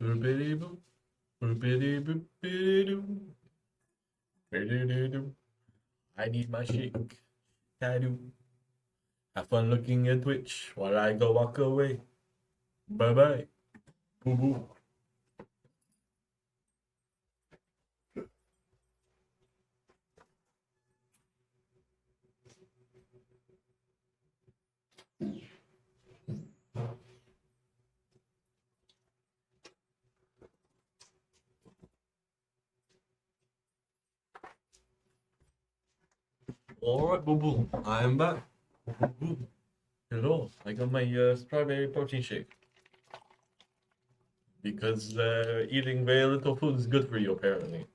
Boop-a-dee-boop, boop-a-dee-boop-a-dee-doo, ba-doo-doo-doo. I need my shake. I do. Have fun looking at Twitch while I go walk away. Bye bye. Boo boo. Alright, boo boo. I'm back. Boo boo. Hello. I got my strawberry protein shake. Because eating very little food is good for you, apparently.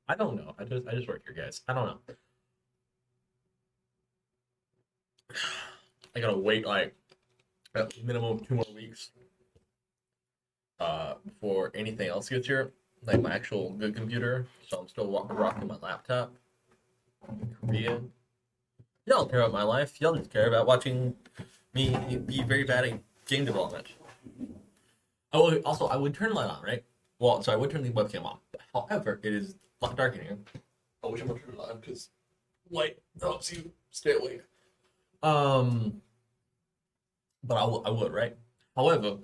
I don't know. I just work here, guys. I don't know. I gotta wait like a minimum of 2 more weeks before anything else gets here, like my actual good computer. So I'm still rocking my laptop in Korea. Y'all don't care about my life. Y'all just care about watching me be very bad at game development. Oh, also, I would turn the light on, right? Well, so I would turn the webcam on. However, it is dark in here. I wish I would turn it on because light helps you stay awake. Um, but I would, right? However,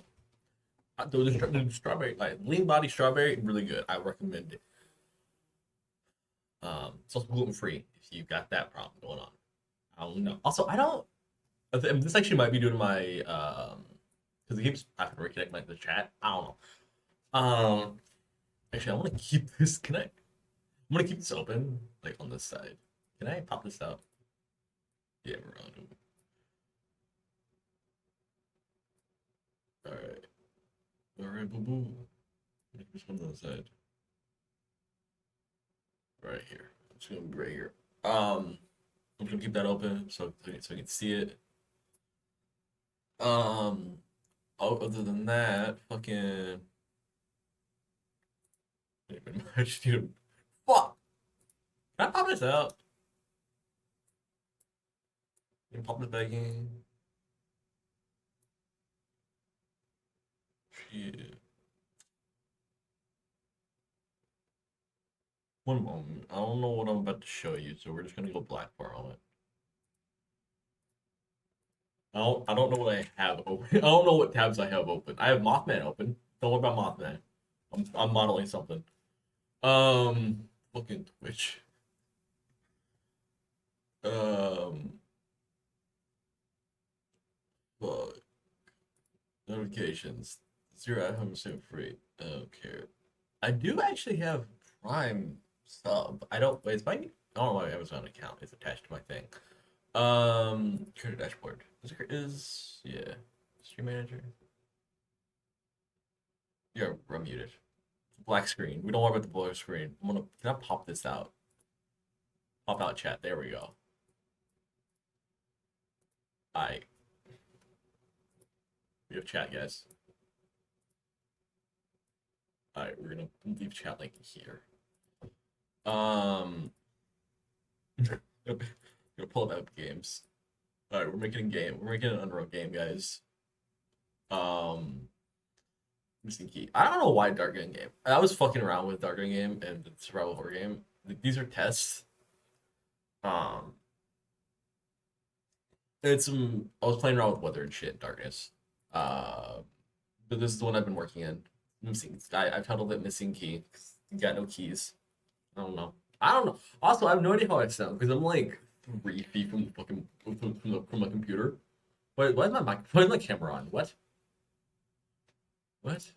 the strawberry, like lean body strawberry, really good. I recommend it. It's also gluten free if you've got that problem going on. I don't know. Also, I don't. This actually might be due to my because it keeps having to reconnect like the chat. I don't know. Actually, I want to keep this connect. I'm gonna keep this open, like on this side. Can I pop this out? Yeah, we're on. All right, all right, boo boo. This one's on the side, right here. It's gonna be right here. I'm gonna keep that open so you can see it. Um, other than that, fucking. I just need to. Fuck! Can I pop this out? Can I pop this back in? Shit. One moment. I don't know what I'm about to show you, so we're just gonna go black for a moment. I don't know what I have open. I don't know what tabs I have open. I have Mothman open. Don't worry about Mothman. I'm modeling something. Fucking Twitch. Um, fuck. Notifications. 0 free. I don't care. I do actually have Prime sub. I don't. Wait, it's my. I don't know my Amazon account is attached to my thing. Create a dashboard. Is yeah. Stream manager. You're muted. Black screen. We don't worry about the blur screen. Can I pop this out? Pop out chat. There we go. I we have chat, guys. Alright, we're gonna leave chat link here. Um, gonna pull up Epic Games. Alright, we're making a game. We're making an Unreal game, guys. Um, Missing key. I don't know why Dark Gun game. I was fucking around with Dark Gun game and the survival horror game. These are tests. Um, I was playing around with weather and shit in darkness. Uh, but this is the one I've been working in. Missing. I've titled it Missing Key. You got no keys. I don't know. I don't know. Also, I have no idea how I sound because I'm like 3 feet from the fucking from the computer. Wait, why is my mic? Why is my camera on? What? What?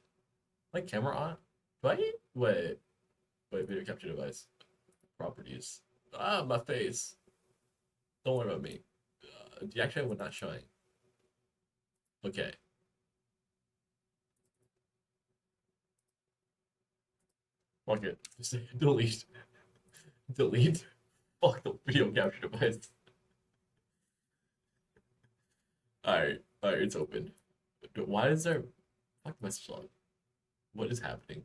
My camera on? Do I? Wait. Video capture device properties. Ah, my face. Don't worry about me. Actually, we're not showing. Okay. Fuck it. Just delete. Delete. Fuck the video capture device. Alright, it's open. Why is there fuck message log? What is happening?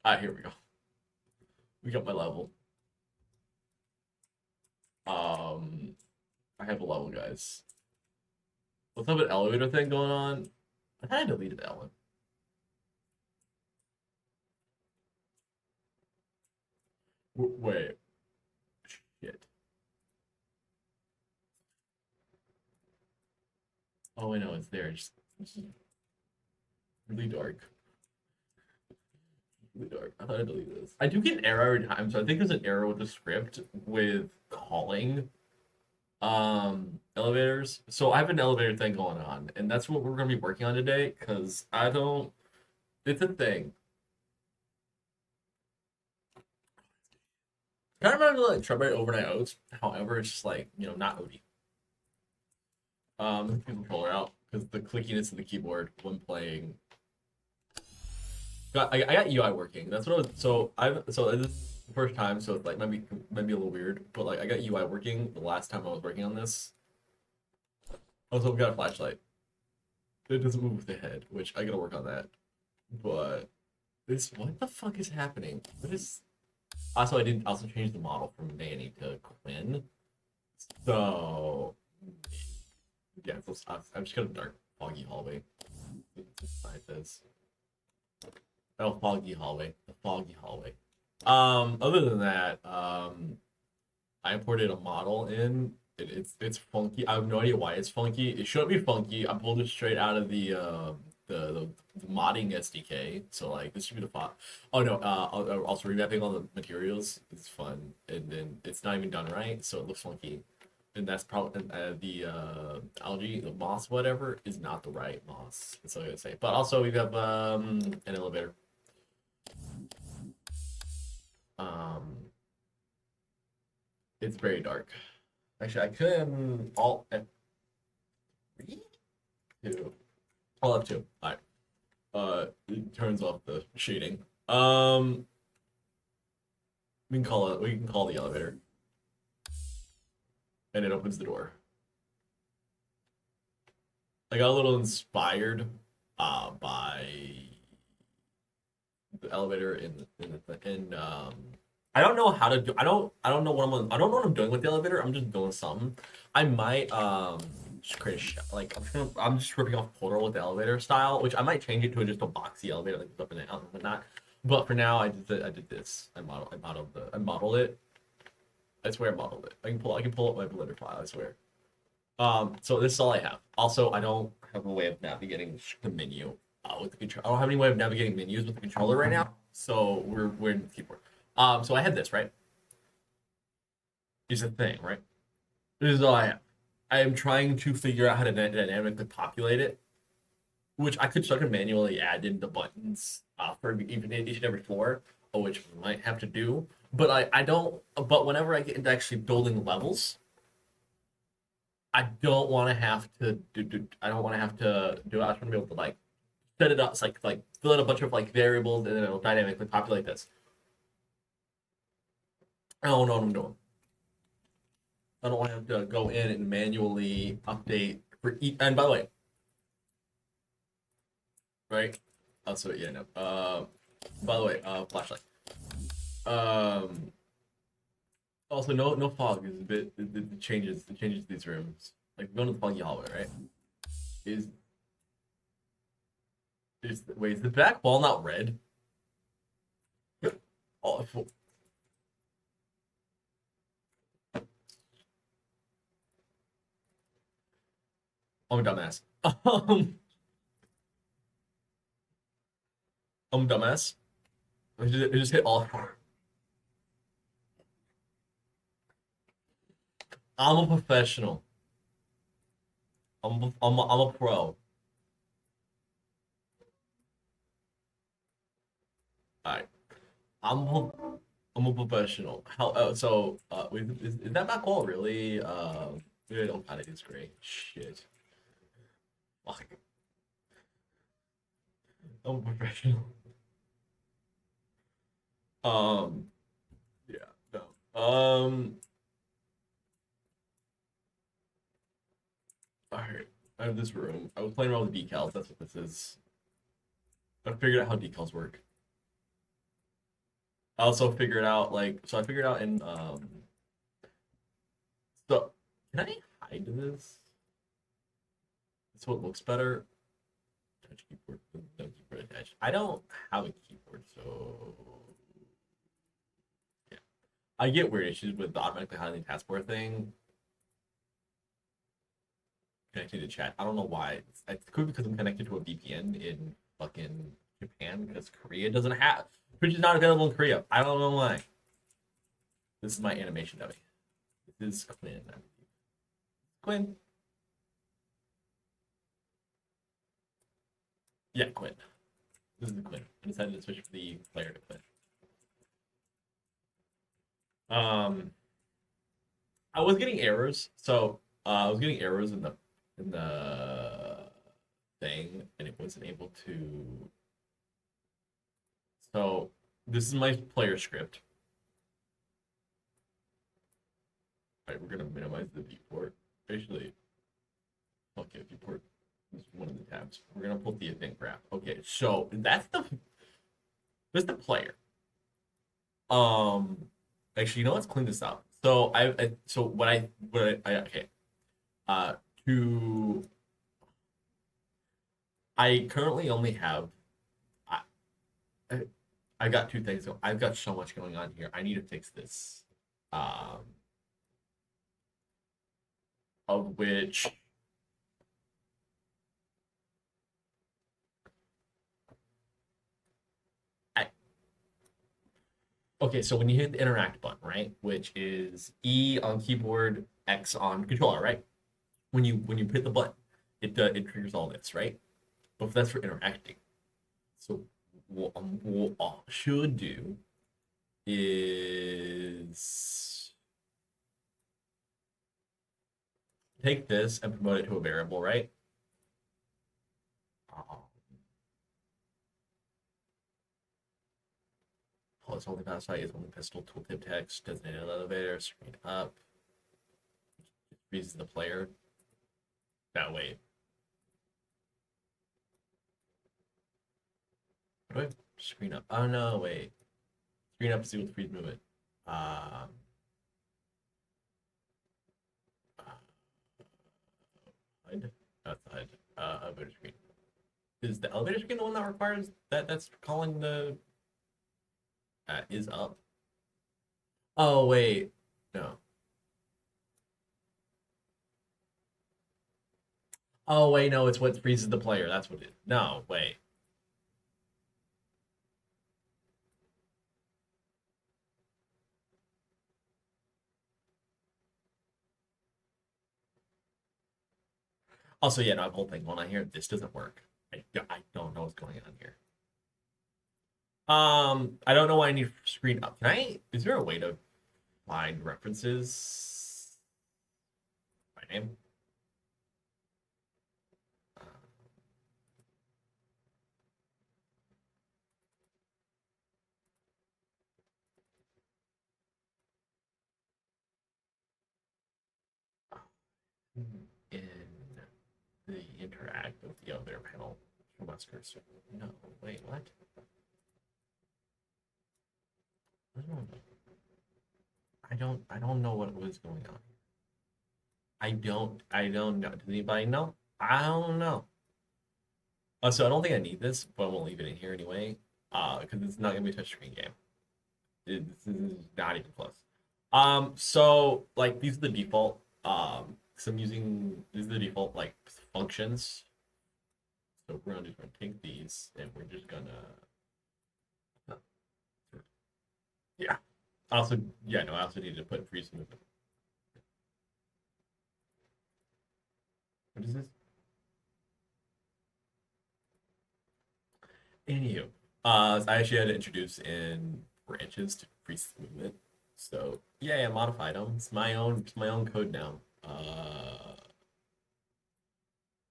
Here we go. We got my level. I have a level, guys. What's up with elevator thing going on? I kind of deleted that one. Wait. Shit. Oh, I know it's there. It's really dark. Really dark. I thought I deleted this. I do get an error every time, so I think there's an error with the script with calling elevators. So I have an elevator thing going on, and that's what we're gonna be working on today, because I don't it's a thing. Kind of remember like strawberry overnight oats. However, it's just like, not oaty. The controller out because the clickiness of the keyboard when playing. I got UI working. That's what I was. So this is the first time, so it's like might be a little weird, but like I got UI working the last time I was working on this. Also, we got a flashlight. It doesn't move with the head, which I gotta work on that. But this, what the fuck is happening? What is? Also, I didn't also change the model from Danny to Quinn. So yeah, I'm just gonna dark foggy hallway. Like this. Oh, foggy hallway. The foggy hallway. Other than that, I imported a model in. It's funky. I have no idea why it's funky. It shouldn't be funky. I pulled it straight out of the modding SDK. So like this should be the font. Oh no. Also remapping all the materials is fun, and then it's not even done right, so it looks funky. And that's probably the algae, the moss, whatever, is not the right moss. That's all I gotta say. But also we have an elevator. Um, it's very dark. Actually, I could alt F3 two. Alt F2. All right. It turns off the shading. We can call it. We can call the elevator, and it opens the door. I got a little inspired, by the elevator I don't know how to do. I don't know what I don't know what I'm doing with the elevator. I'm just doing something. I might just create like I'm just ripping off Portal with the elevator style, which I might change it to just a boxy elevator like up and out and whatnot. But for now, I did this. I modeled it. I swear I modeled it. I can pull up my Blender file. I swear. So this is all I have. Also, I don't have a way of navigating the menu with the control. I don't have any way of navigating menus with the controller right now. So we're in the keyboard. So I had this, right? Is a thing, right? This is all I have. I am trying to figure out how to dynamically populate it, which I could start to manually add in the buttons for even each and every floor, which we might have to do. But I don't. But whenever I get into actually building levels, I don't want to have to do. I don't want to have to do it. I just want to be able to like set it up, it's like fill in a bunch of like variables, and then it'll dynamically populate this. I don't know what I'm doing. I don't want to have to go in and manually update for each. And by the way, right? Also, yeah, no. By the way, flashlight. Um. Also, no fog is a bit. It changes these rooms. Like going to the foggy hallway, right? Is wait, is the back wall not red? Oh, I'm a dumbass. Um, I'm a dumbass. I just hit all four. I'm a professional. I'm a pro. All right. I'm a, I'm a professional. How is that back wall really? Maybe I don't kind of is great. Shit. Fuck. I'm a professional. Um. Yeah. No. All right. I have this room. I was playing around with decals. That's what this is. I figured out how decals work. I also figured out I figured out in so can I hide this so it looks better? Touch keyboard, no keyboard attached. I don't have a keyboard, so yeah. I get weird issues with the automatically highlighting taskbar thing. Connecting to chat. I don't know why. It could be because I'm connected to a VPN in fucking Japan because Korea doesn't have Twitch is not available in Korea. I don't know why. This is my animation dummy. This is Quinn. Quinn. Yeah, Quinn. This is Quinn. I decided to switch for the player to Quinn. I was getting errors, so I was getting errors in the thing, and it wasn't able to. So this is my player script. All right, we're gonna minimize the viewport. Actually, okay, viewport is one of the tabs. We're gonna pull the event graph. Okay, so that's the player. Actually, you know, let's clean this up. So so what I okay. Uh, to I currently only have I, I I've got two things. I've got so much going on here. I need to fix this. Um, of which I okay. So when you hit the interact button, right, which is E on keyboard, X on controller, right? When you hit the button, it triggers all this, right? But that's for interacting. So what I should do is take this and promote it to a variable, right? Plus only pass height is only pistol tooltip text, designated elevator, screen up, freezes the player. That way. What do I screen up? Oh no, wait. Screen up to see what freeze movement. Um HUD. That's HUD. Elevator screen. Is the elevator screen the one that requires that's calling the is up? Oh wait. No. Oh wait, no, it's what freezes the player. That's what it is. No, wait. Also, yeah, no, I have a whole thing going on here. This doesn't work. I don't know what's going on here. I don't know why I need screen up. Can I? Is there a way to find references by name? In the interact with the other panel from us cursor. No, wait, what? I don't know what was going on. I don't know. Does anybody know? I don't know. So I don't think I need this, but I'm gonna leave it in here anyway. Because it's not gonna be a touchscreen game. This is not even close. So like these are the default. So I'm using these are the default like functions. So we're gonna take these and we're just gonna yeah. Also, yeah, no, I also need to put freeze movement. What is this? Anywho, I actually had to introduce in branches to freeze movement. So yeah, I modified them. It's my own code now.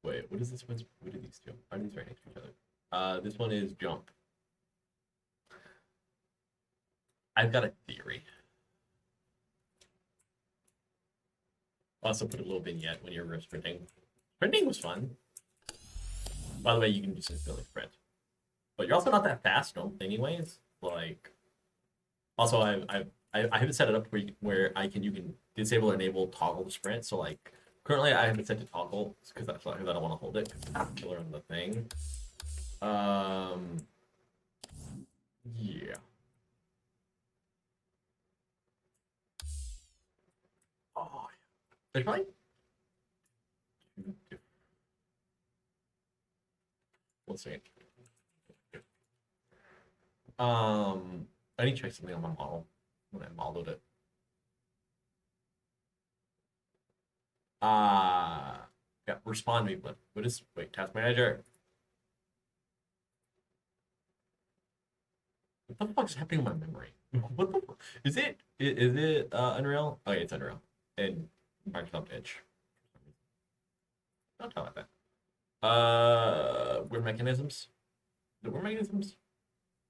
Wait, what is this? What are these two? Are these right next to each other? This one is jump. I've got a theory. Also put a little vignette when you're sprinting. Sprinting was fun. By the way, you can just instantly sprint. But you're also not that fast, anyways. Like, also I have it set it up where you can disable or enable toggle to sprint. So like currently I have it set to toggle because I don't want to hold it because it's killer on the thing. Yeah. There's probably let's see. I need to check something on my model when I modeled it. Yeah, respond movement. What is wait, task manager? What the fuck is happening in my memory? What the fuck? Is it Unreal? Oh yeah, it's Unreal. And Microsoft Edge. Don't talk about that. Weird mechanisms? The weird mechanisms?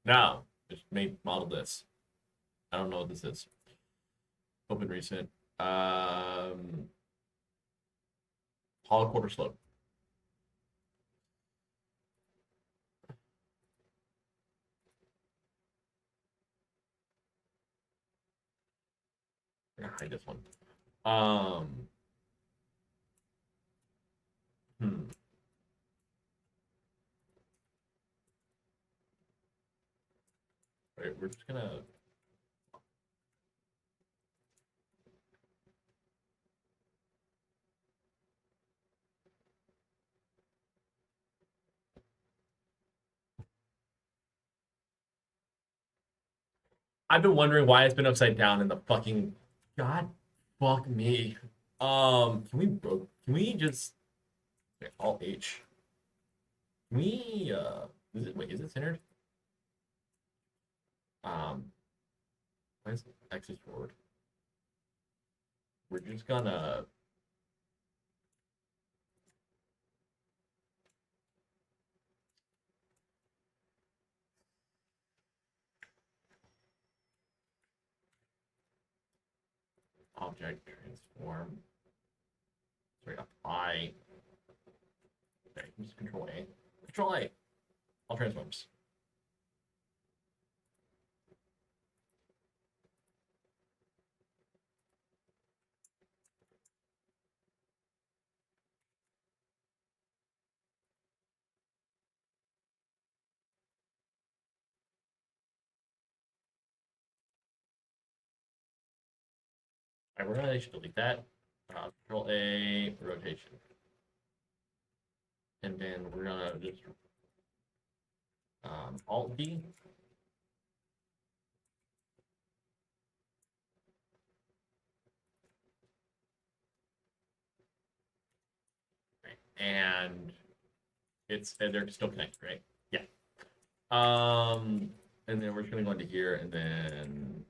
No. Just made model this. I don't know what this is. Open recent. Hollow quarter slope. I'm gonna hide this one. Um. Hmm. Right, we're just gonna. I've been wondering why it's been upside down in the fucking. God, fuck me. Can we just Alt H? Can we is it centered? Why is X is forward? We're just gonna object transform. Sorry, apply. Okay, just Control A. Control A. All transforms. All right, we're gonna actually delete that. Control A, rotation. And then we're gonna just Alt D. Right. And they're still connected, right? Yeah. And then we're just gonna go into here and then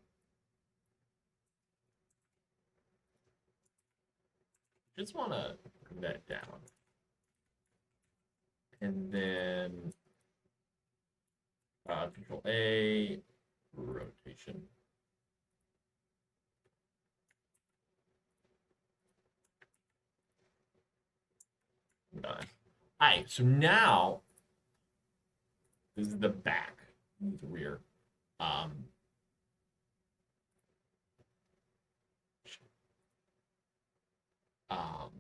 just wanna bring that down. And then Control A, rotation. Done. All right, so now this is the back, the rear. Um, um,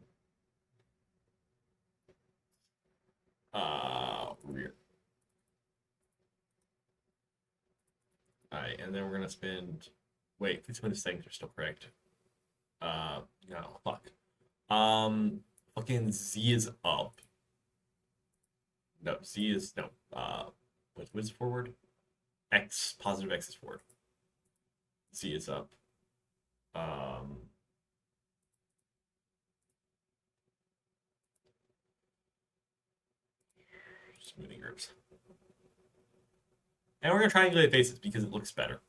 rear. All right, and then we're gonna spend. Wait, please when the settings are still correct. No, fuck. Fucking Z is up. No, Z is no. What's forward? X positive X is forward. Z is up. Um, Smoothing groups. And we're gonna triangulate faces because it looks better.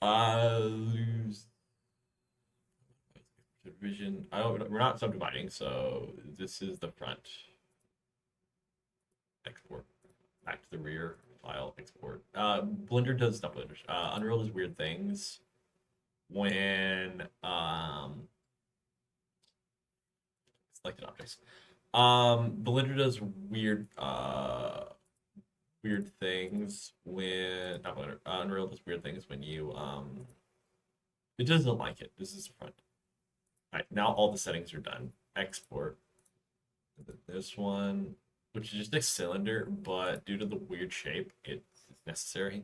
Lose division. I don't. We're not subdividing, so this is the front. Export back to the rear. File export. Blender does not Blender. Unreal does weird things when selected objects. Blender does weird things when not Blender. Unreal does weird things when you it doesn't like it. This is the front. All right, now all the settings are done. Export. This one, which is just a cylinder, but due to the weird shape, it's necessary.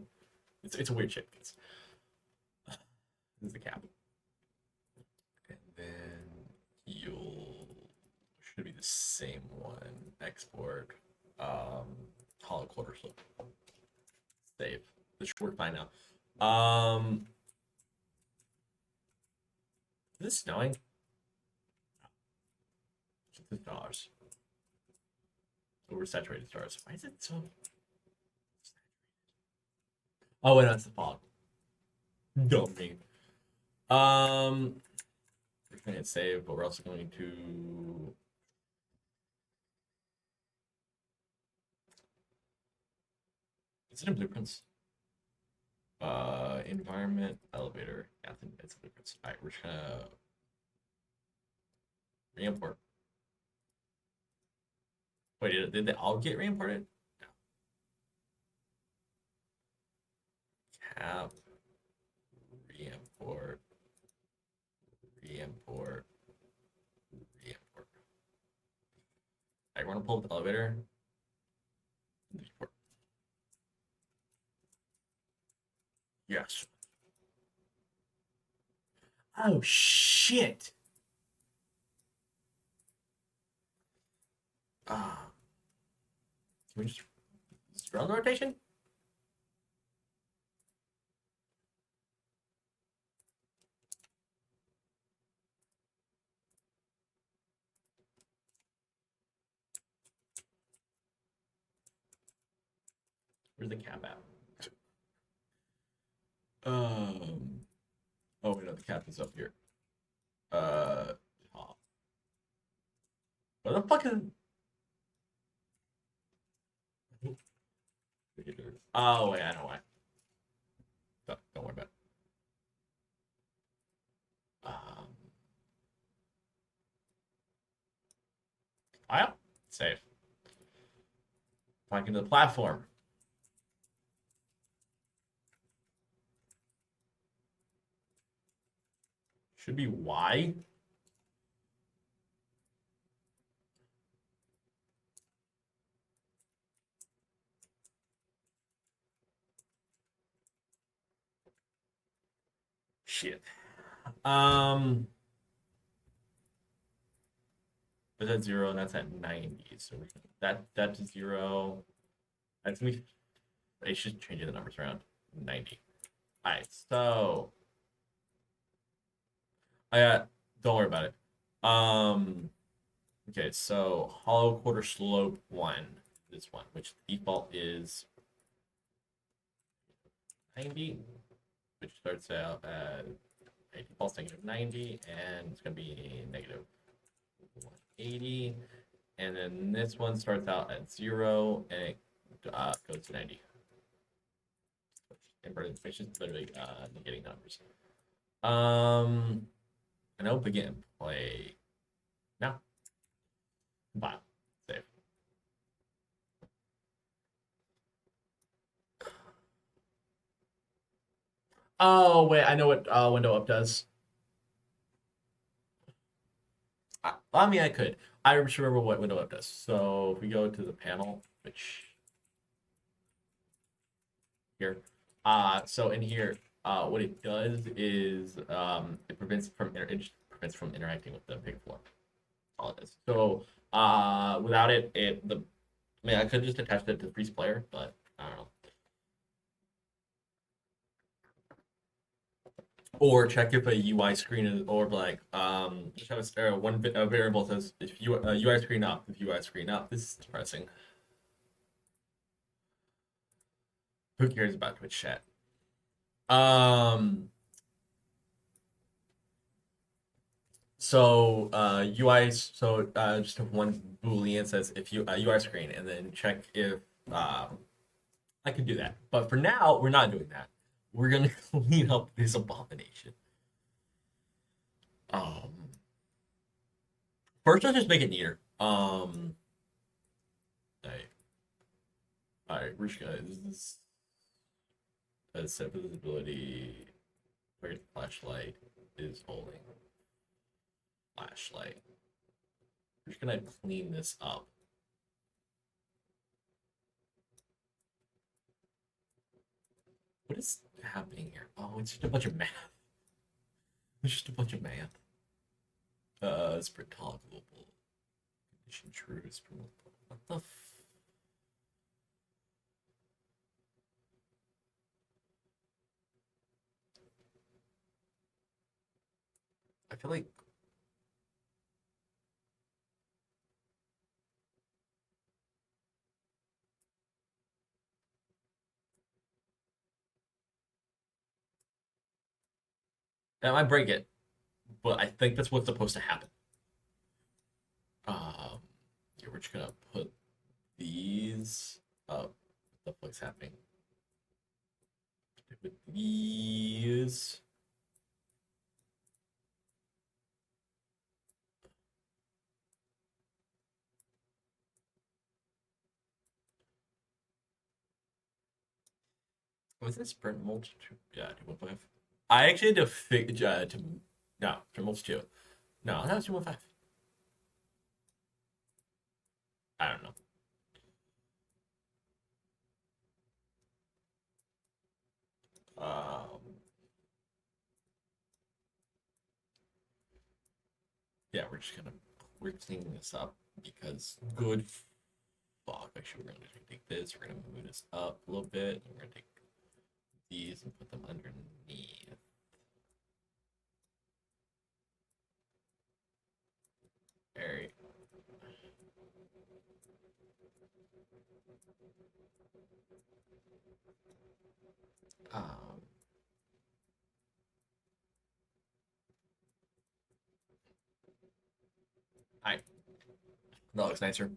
It's a weird shape. This is the cap. And then you'll should be the same one. Export. Hollow quarter slip. Save. This should work fine now. Is this snowing? It's stars. Oversaturated stars. Why is it so? Oh wait, that's the fog. Don't me. We're going to hit save, but we're also going to. Is it in blueprints? Environment, elevator. Yeah, I think it's blueprints. All right, we're just gonna re-import. Wait, did they all get re-imported? No. Cap, re-import, re-import, re-import. I want to pull up the elevator. Import. Yes. Oh shit. Can we just run the rotation? Where's the cap at? Oh wait, no, the cap is up here. Oh. What the fuck is? Oh wait, I know why. Don't worry about it. File, save. Back into the platform. Should be Y. Shit. But that's 0 and that's at 90. So that's 0. That's me. They should change the numbers around. 90. Alright, so don't worry about it. Okay, so hollow quarter slope 1. This one, which default is 90, which starts out at default's negative 90, and it's gonna be negative 180, and then this one starts out at 0 and it goes to 90. It's just literally negating numbers. I know begin play now. File. Save. Oh wait, I know what window up does. I mean, I could. I just remember what window up does. So if we go to the panel, which here, so in here, what it does is it prevents from interacting with the pig floor. All it is. So without it, I mean, I could just attach that to freeze player, but I don't know. Or check if a UI screen is, or like just have a variable says if you UI screen up, if UI screen up. This is depressing. Who cares about Twitch chat? So UI, so just have one boolean says if you UI screen, and then check if I can do that. But for now, we're not doing that. We're gonna clean up this abomination. First, let's just make it neater. All right, rich guys. This is set visibility. Where the flashlight is holding. Flashlight. We're just gonna clean this up. What is happening here? Oh, it's just a bunch of math. It's just a bunch of math. Sprint toggle global. Condition true. Sprint. What the I feel like that might break it, but I think that's what's supposed to happen. Yeah, we're just gonna put these up. What the fuck's happening? With these. Was this sprint mulch? Yeah, 2.5. I actually had to no, sprint mulch 2. No, that was 2.5. I don't know. Yeah, we're cleaning this up because good fuck. Actually, we're gonna take this. We're gonna move this up a little bit. We're gonna take these and put them underneath. Very. Um, I that looks nicer.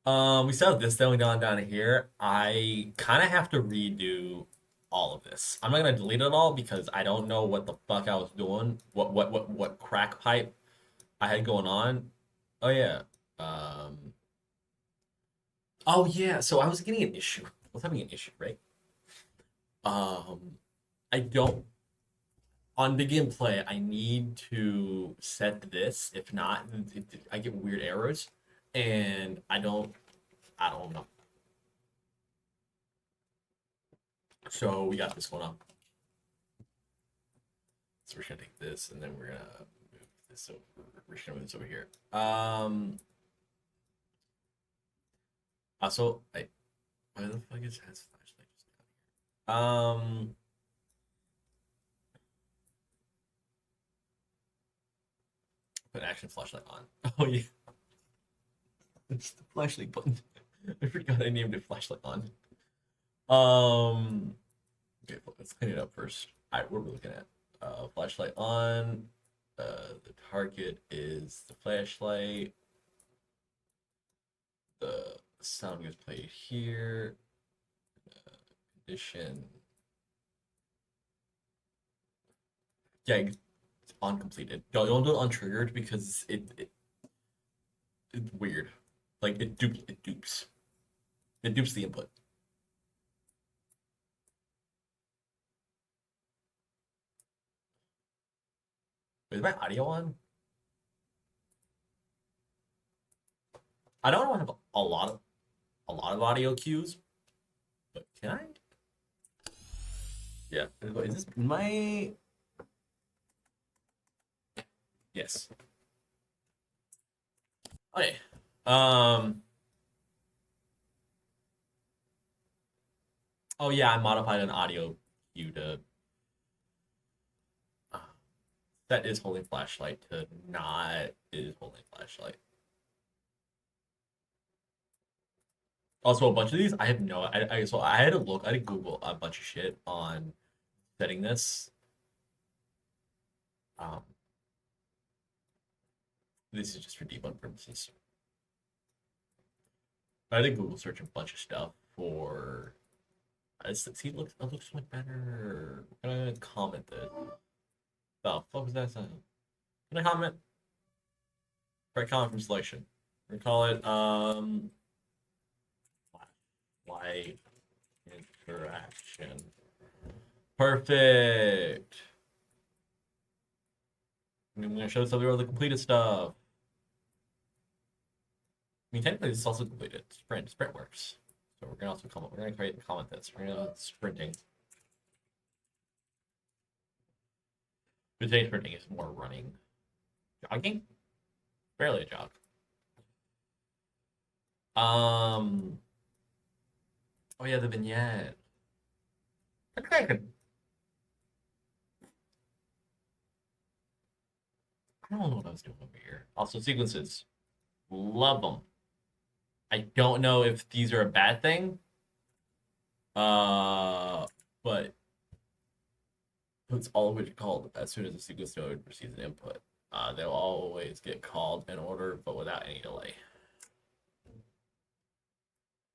We still have this going on down here. I kind of have to redo all of this. I'm not gonna delete it all because I don't know what the fuck I was doing. What crack pipe I had going on. Oh yeah. Um. Oh yeah. So I was getting an issue. I was having an issue, right? I don't on begin play. I need to set this. If not, I get weird errors, and I don't. I don't know. So we got this going on. So we're gonna take this, and then we're gonna move this over. We're just gonna move this over here. Also, why the fuck is has flashlight just down here? Put action flashlight on. Oh yeah, it's the flashlight button. I forgot I named it flashlight on. Okay, let's clean it up first. All right, what are we looking at? Flashlight on. The target is the flashlight. The sound gets played here. Condition. Yeah, it's uncompleted. Don't do it untriggered because it's weird. Like it dupes. It dupes the input. Wait, is my audio on? I don't want to have a lot of audio cues, but can I? Yeah. Is this my? Yes. Okay. Oh yeah, I modified an audio cue to uh, that is holding flashlight to not is holding flashlight. Also, a bunch of these I have no. So I had to look. I had to Google a bunch of shit on setting this. Um, this is just for debug purposes. I had to Google search a bunch of stuff for. See, it looks so much better. I'm gonna comment it. The fuck was that sound? Can I comment? Right, comment from selection. We're gonna call it light interaction. Perfect. I'm gonna show some of the completed stuff. I mean, technically, this is also completed. Sprint works. So we're gonna also comment. We're gonna create and comment this. We're gonna sprinting. But today's sprinting is more running, jogging. barely a jog. Oh yeah, the vignette. I think I could. I don't know what I was doing over here. Also, sequences. Love them. I don't know if these are a bad thing. But it's all which called as soon as the sequence node receives an input. They'll always get called in order, but without any delay.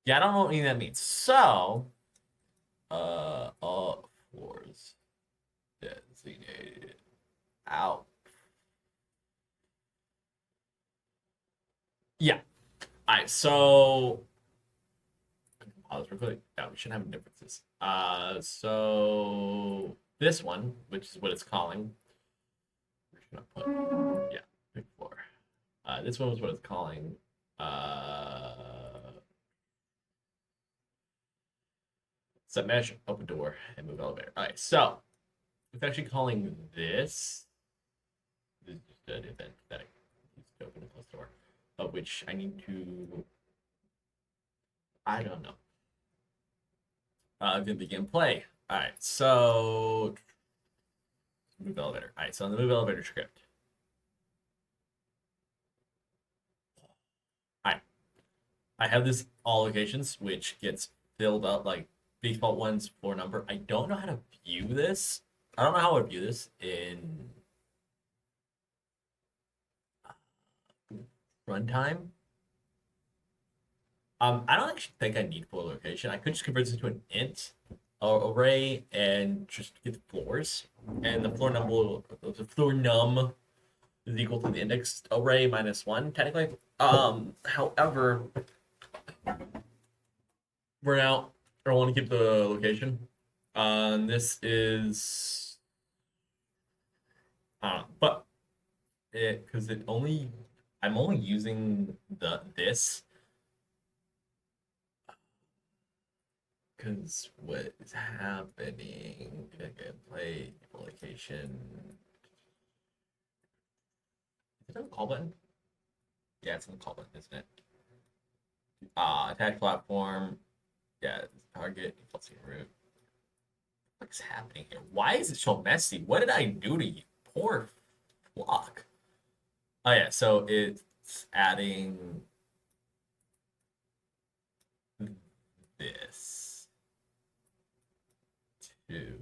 Yeah, I don't know what any of that means. So, all floors designated out. Yeah. All right. So, pause real quick. Yeah, we shouldn't have any differences. So this one, which is what it's calling. Where should I put? Yeah, pick floor. This one was what it's calling. Set mesh, open door, and move elevator. All right, so it's actually calling this. This is just an event that needs to open and close door, of which I need to. I don't know. Then begin play. All right, so move elevator. All right, so on the move elevator script. All right, I have this all locations, which gets filled up like default one's floor number. I don't know how to view this. I don't know how I view this in runtime. I don't actually think I need floor location. I could just convert this into an int or array and just get the floors, and the floor number, the floor num, is equal to the index array minus one technically. However, we're now I want to keep the location. This is, but because I'm only using this because what is happening? Again, play location. Is it on the call button? Yeah, it's on the call button, isn't it? Attach platform. Yeah, target. Let's see root. What's happening here? Why is it so messy? What did I do to you? Poor flock. Oh yeah, so it's adding this to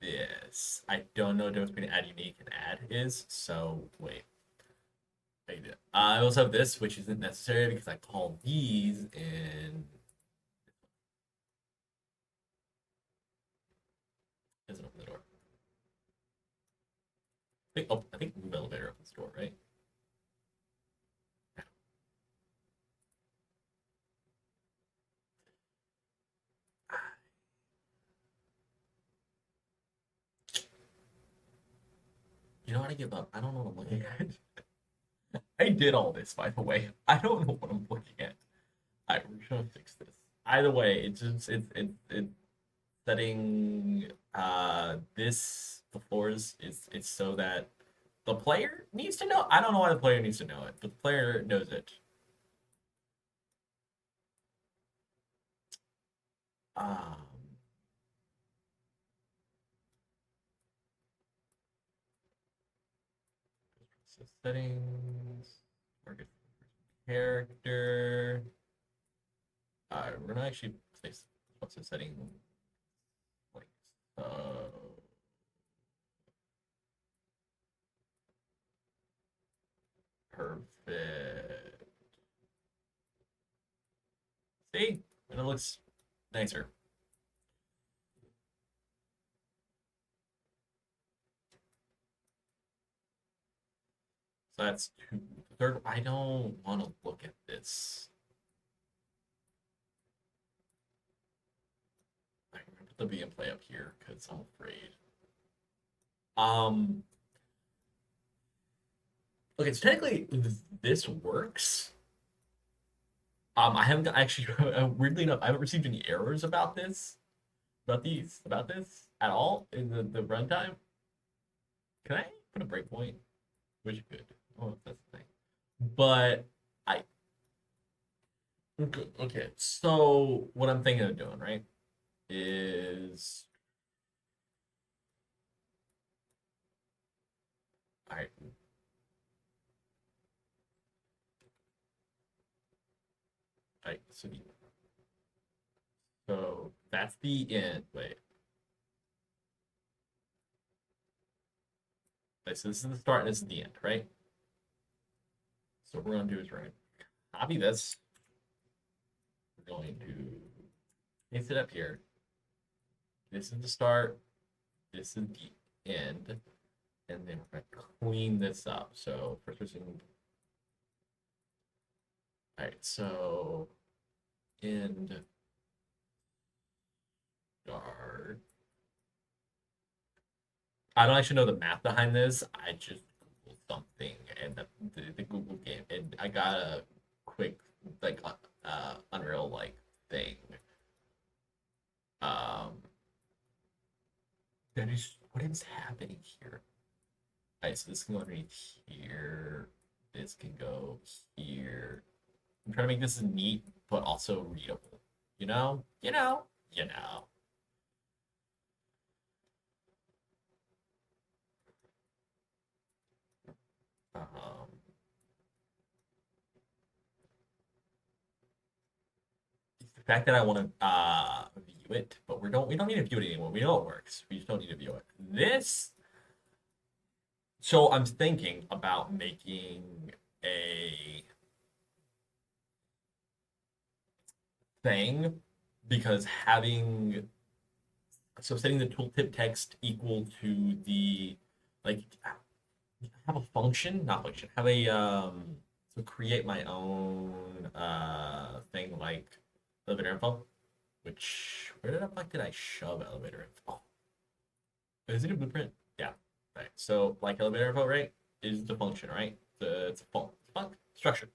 this. I don't know the difference between add unique and add is, so wait. I also have this, which isn't necessary because I call these in. Doesn't open the door. I think move elevator opens the door, right? You know what? I give up. I don't know what I'm looking at. I did all this, by the way. I don't know what I'm looking at. Alright, we're gonna fix this. Either way, it's just it's setting this the floors is it's so that the player needs to know. I don't know why the player needs to know it, but the player knows it. Um, so settings, target character. We're gonna actually place what's the setting like perfect. See, and it looks nicer. So that's two. Third, I don't want to look at this. I'm gonna put the B and play up here because I'm afraid. Um, okay, so technically this works. I haven't actually weirdly enough, I haven't received any errors about this, about this at all in the runtime. Can I put a breakpoint? Wish you could. Oh, that's the thing. But I okay. So what I'm thinking of doing, right, is I so that's the end. Wait, so this is the start and this is the end, right? So what we're gonna do is we're gonna copy this. We're going to paste it up here. This is the start. This is the end, and then we're gonna clean this up. So first we're saying, all right. So end start. I don't actually know the math behind this. I just Googled something and the Google game, and I got a quick like Unreal like thing. Um, that is what is happening here. Alright, so this can go underneath here. This can go here. I'm trying to make this neat but also readable. You know? You know? You know. Um, it's the fact that I want to view it, but we don't need to view it anymore. We know it works. We just don't need to view it. This so I'm thinking about making a thing because having so setting the tooltip text equal to the like have a function, not function, have a so create my own thing like elevator info, which where the fuck did I shove elevator info? Is it a blueprint? Yeah. Right. So like elevator info, right, is the function, right? It's a structure.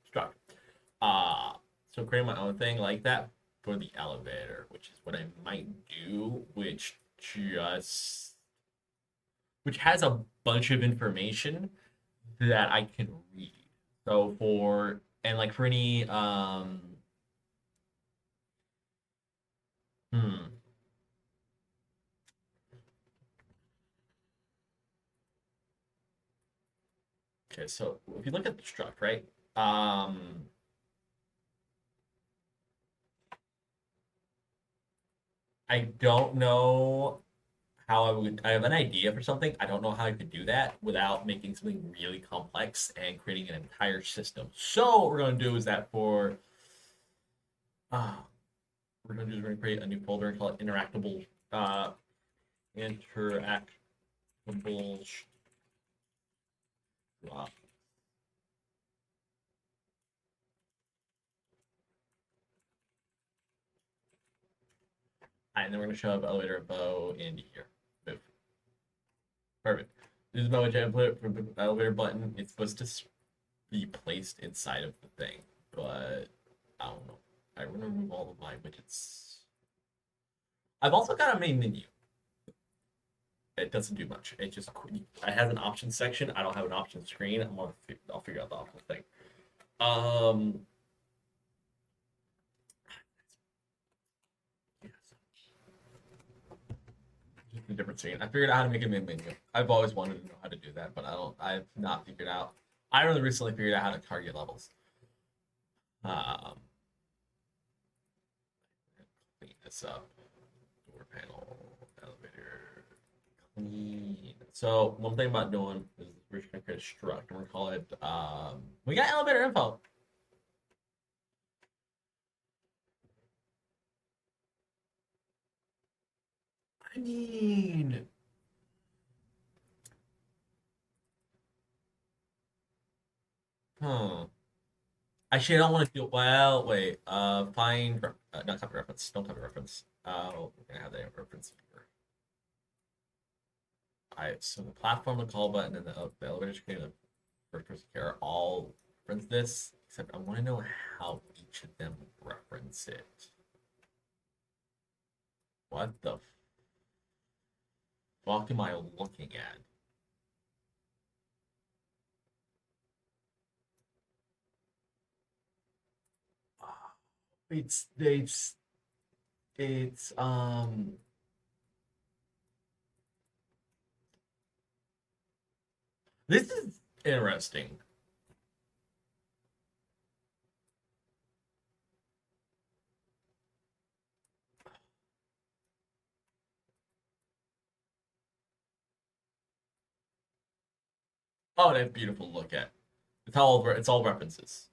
Uh so create my own thing like that for the elevator, which is what I might do, which has a bunch of information that I can read. So for and like for any hmm okay, so if you look at the struct, right? Um I don't know how I have an idea for something. I don't know how I could do that without making something really complex and creating an entire system. So what we're gonna do is that for uh we're gonna do is we're gonna create a new folder and call it uh interactable uh, and then we're gonna shove elevator bow into here. Boom. Perfect. This is my elevator button. It's supposed to be placed inside of the thing, but I don't know. I want to remove all of my widgets. I've also got a main menu. It doesn't do much. It just it has an options section. I don't have an options screen. I'll figure out the options thing. Um, yes, just a different screen. I figured out how to make a main menu. I've always wanted to know how to do that, but I don't. I've not figured out. I really recently figured out how to target levels. Um, clean this up. Door panel, elevator, clean. So one thing about doing is we're just gonna create a struct and we're gonna call it we got elevator info. I mean huh. Actually I don't want to do well wait, find not copy reference, don't copy reference. We're gonna have that reference here. Alright, so the platform, the call button, and the elevator screen, the first person care all reference this, except I want to know how each of them reference it. What the fuck am I looking at? it's it's this is interesting. Oh, that's beautiful to look at. It's all references.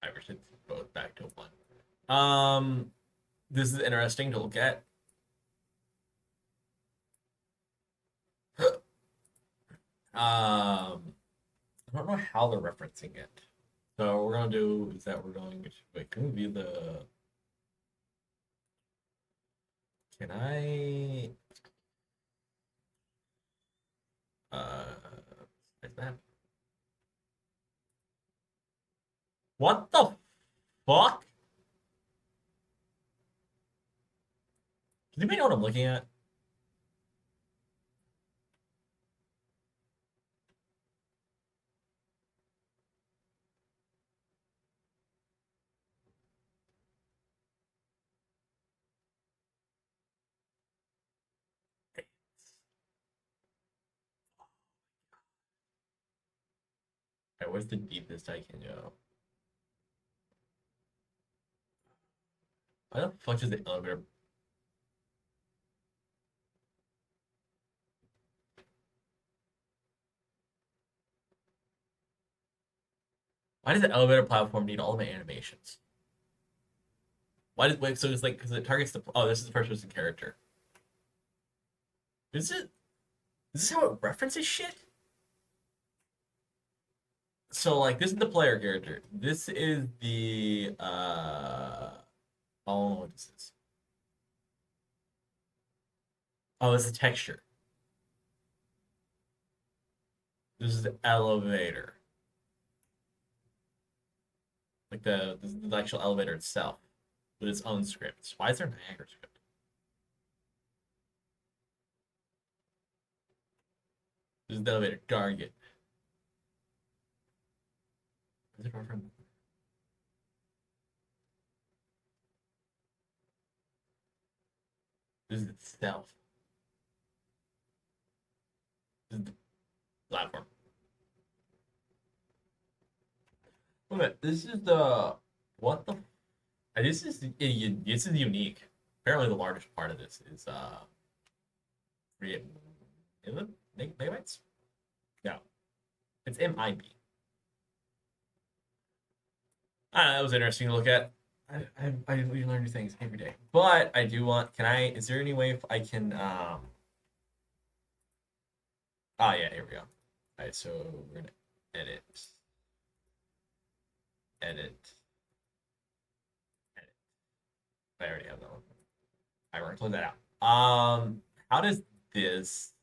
I wish it's both back to one. This is interesting to look at. I don't know how they're referencing it. So what we're gonna do is that we're going to wait. Can we view the? Can I? Is that? What the fuck? Does anybody know what I'm looking at? Alright, what's the deepest I can go? Why the fuck is the elevator? Why does the elevator platform need all of my animations? Why did wait? So it's like because it targets the. Oh, this is the first person character. Is it? Is this how it references shit? So like this is the player character. This is the oh what is this? Oh, it's the texture. This is the elevator. Like the actual elevator itself with its own scripts. Why is there an Niagara script? This is the elevator target. Is it from? This is itself. This is the platform. Wait a minute. This is the what the? This is unique. Apparently, the largest part of this is 3 megabytes. No, it's MIB. That was interesting to look at. We learn new things every day. But I do want. Can I? Is there any way if I can? Oh yeah, here we go. All right, so we're gonna edit, edit, edit. I already have that one. All right, we're gonna close that out. How does this?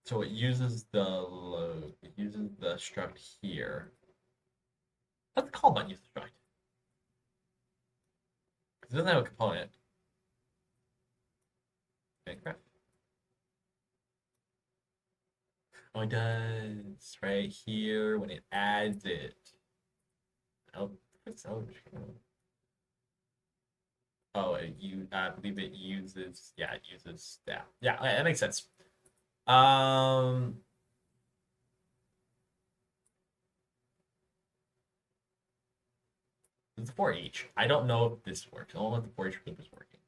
So it uses the load. It uses the struct here. Let's call button use the struct. Because it doesn't have a component. Minecraft. Oh, it does right here when it adds it. Oh, it's oh, I believe it uses. Yeah, it uses. Yeah, yeah, okay, that makes sense. Um, it's for each. I don't know if this works. I don't know if the for each loop is working.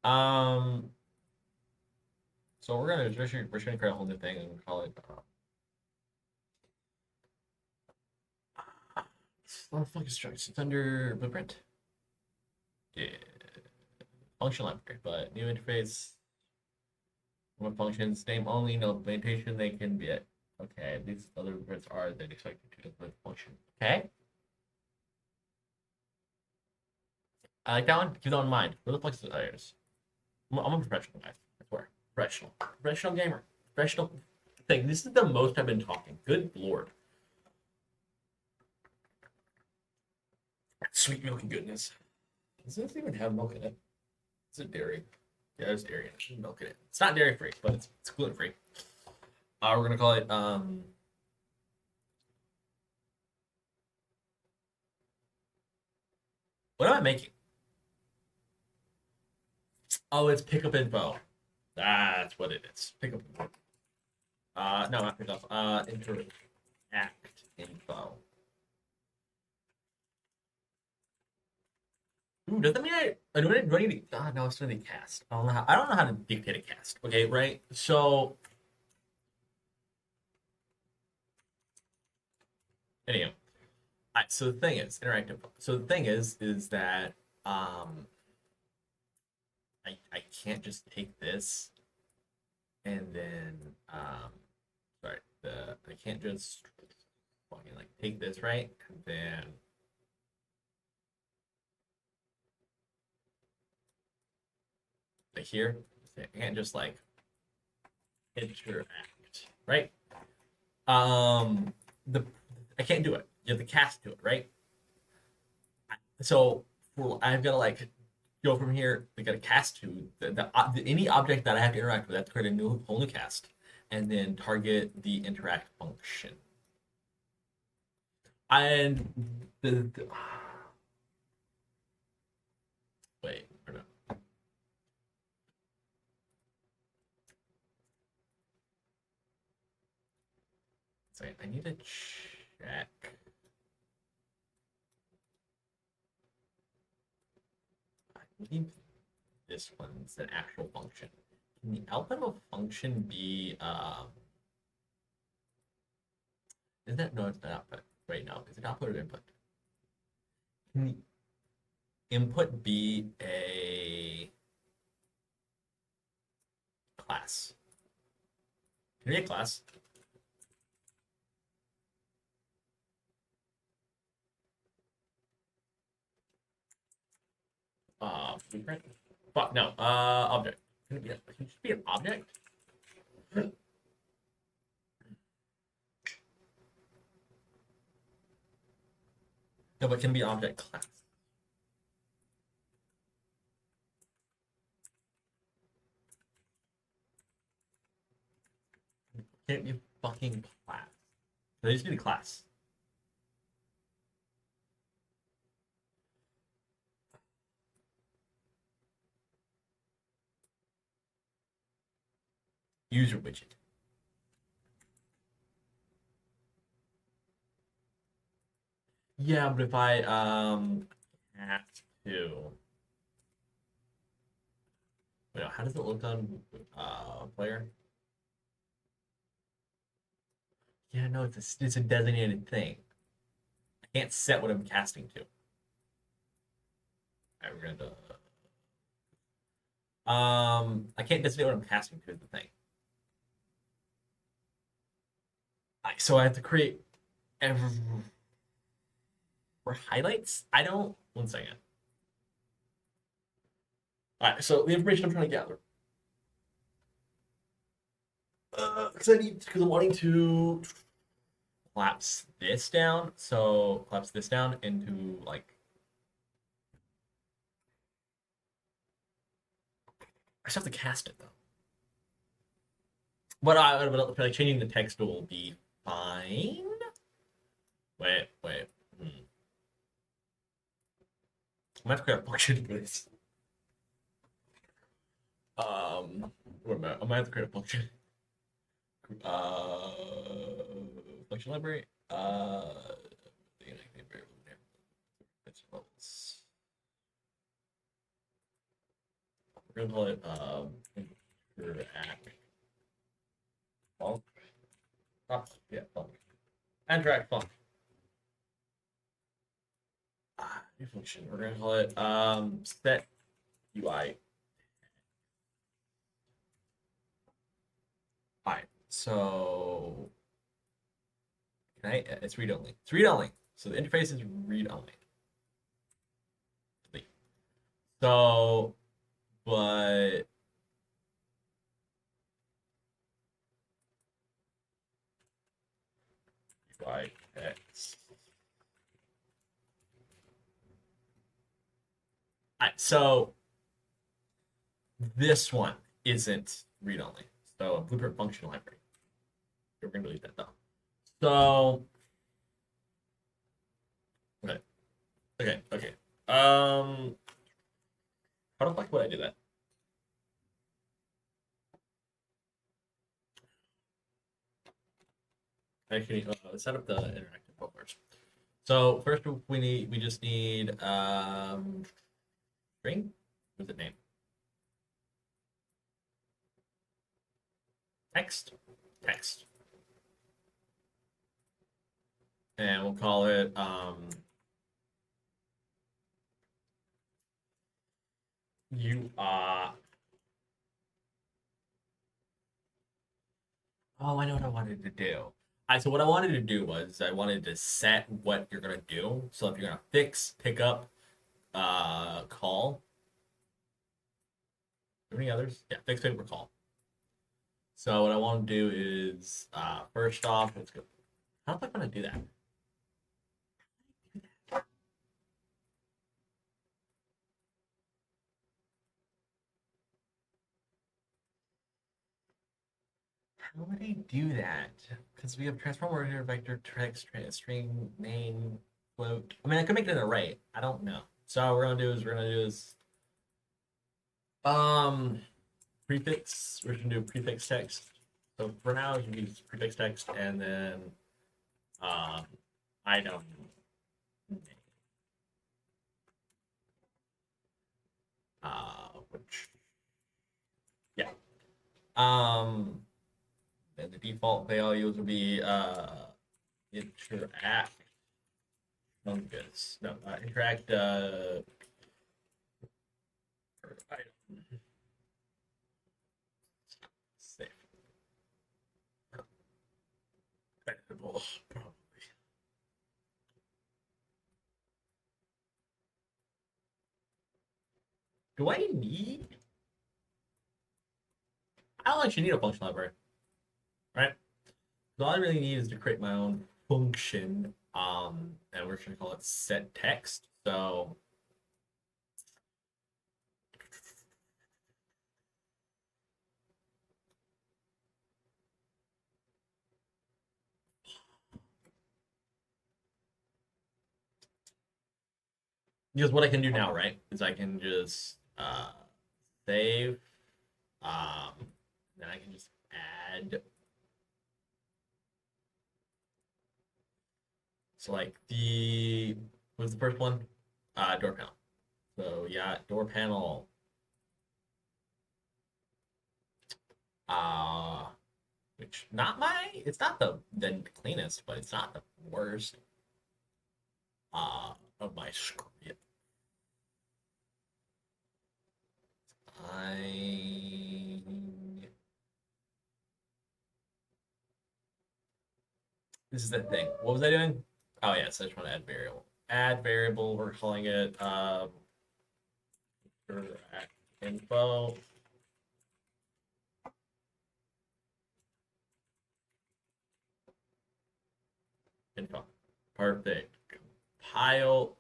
Um, so we're gonna create a whole new thing and call it. What the fuck is structure? It's under blueprint. Yeah, functional library, but new interface. What functions? Name only, no implementation. They can be it. Okay, these other bits are then expected to implement function. Okay, I like that one. Keep that in mind. Where the fuck is the others? I'm a professional guy. I swear, professional gamer, professional thing. This is the most I've been talking. Good lord. Sweet milky goodness. Does this even have milk in it? Is it dairy? Yeah, there's dairy in it. There's milk in it. It's not dairy free, but it's gluten free. We're gonna call it what am I making? Oh, it's pickup info. That's what it is. Pickup info. No, not pickup. Interact info. Ooh, does that mean do I need to, no, it's really cast. I don't know how to dictate a cast. Okay, right? So anyhow, so the thing is interactive. So the thing is that I can't just take this and then sorry, I can't just fucking like take this, right, and then like here I can't just like interact, right? The I can't do it. You have to cast to it, right? So I've got to like go from here. I got to cast to any object that I have to interact with. I have to create a whole new cast, and then target the interact function. And the wait, or no. Sorry, I need to check. I believe this one's an actual function. Can the output of a function be is that no, it's not output. Wait, no, is it output or input? Can the input be a class? Can it be a class? Blueprint? Fuck no. Object. Can it just be an object? No, but can it be an object class? Can it be a fucking class? They just need a class. User widget. Yeah, but if I have to, wait, how does it look on player? Yeah, no, it's a designated thing. I can't set what I'm casting to. All right, we're gonna I can't designate what I'm casting to the thing. So I have to create every for highlights. I don't. One second. All right, so the information I'm trying to gather. Because I'm wanting to collapse this down. So collapse this down into like. I just have to cast it though. But like changing the text will be fine. Wait. I'm gonna have to create a function for this. Wait a minute. I'm gonna have to create a function. Function library. We're gonna call it interact func. Yeah, func. Interact func. New function. We're gonna call it set UI. Alright, so can I? It's read only. It's read only. So the interface is read only. So, but UI text. So this one isn't read only. So blueprint function library. We're gonna delete that though. So okay, okay. How the fuck would I do that? Actually, let's set up the interactive book first. So first we just need string. What's it name? Text. Text. And we'll call it you oh, I know what I wanted to do. So what I wanted to do was I wanted to set what you're gonna do. So if you're gonna fix, pick up, call. Any others? Yeah, fix, pick up, call. So what I want to do is first off, let's go. How am I gonna do that? How would I do that? Because we have transform order, vector, text, string, name, float. I mean, I could make it an array. I don't know. So what we're gonna do is um prefix. We're gonna do prefix text. So for now, you can use prefix text and then um item. Which yeah. And the default values will be interact fungus. No, interact item. Safe. Editable, probably. Do I need? I don't actually need a function library, right? All I really need is to create my own function, and we're gonna call it set text. So because what I can do now, right, is I can just save, then I can just add. So like what's the first one? Door panel. So yeah, door panel. Uh which not it's not the cleanest, but it's not the worst of my script. I This is the thing. What was I doing? Oh yeah, so I just want to add variable. Add variable. We're calling it info. Info. Perfect. Compile.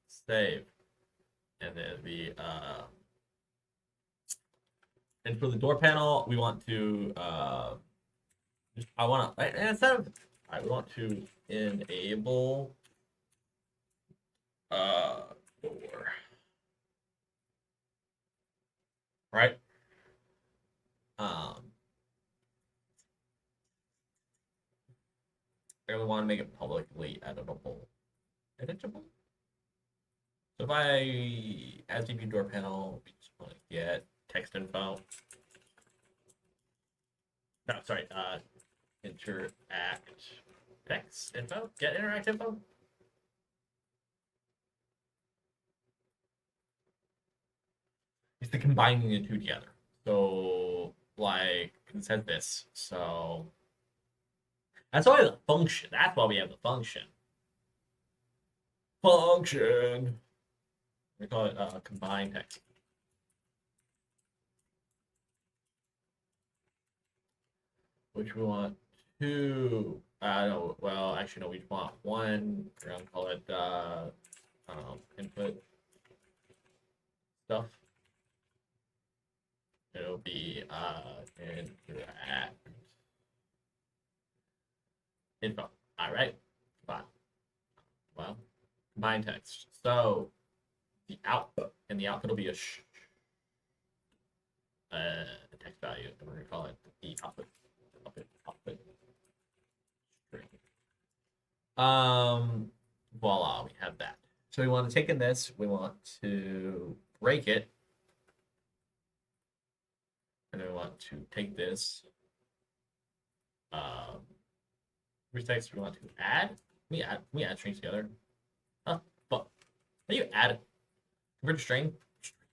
Save. And then and for the door panel, we want to I want to instead of we want to enable door, right? Um, I really want to make it publicly editable. Editable. So if I as DB door panel, we just want to get text info. No, sorry. Interact text info. Get interact info. It's the combining the two together. So like it says this. So that's why the function. That's why we have the function. Function. We call it combine text. Which we want two. No, well, actually, no, we want one. We're gonna call it input stuff. It'll be interact info. All right, fine. Well, combine text. So the output and the output will be a text value, and we're gonna call it the output. Output string. Voila, we have that. So we want to take in this. We want to break it. And then we want to take this. Which text we want to add? We add strings together. Huh? But how do you add convert a string?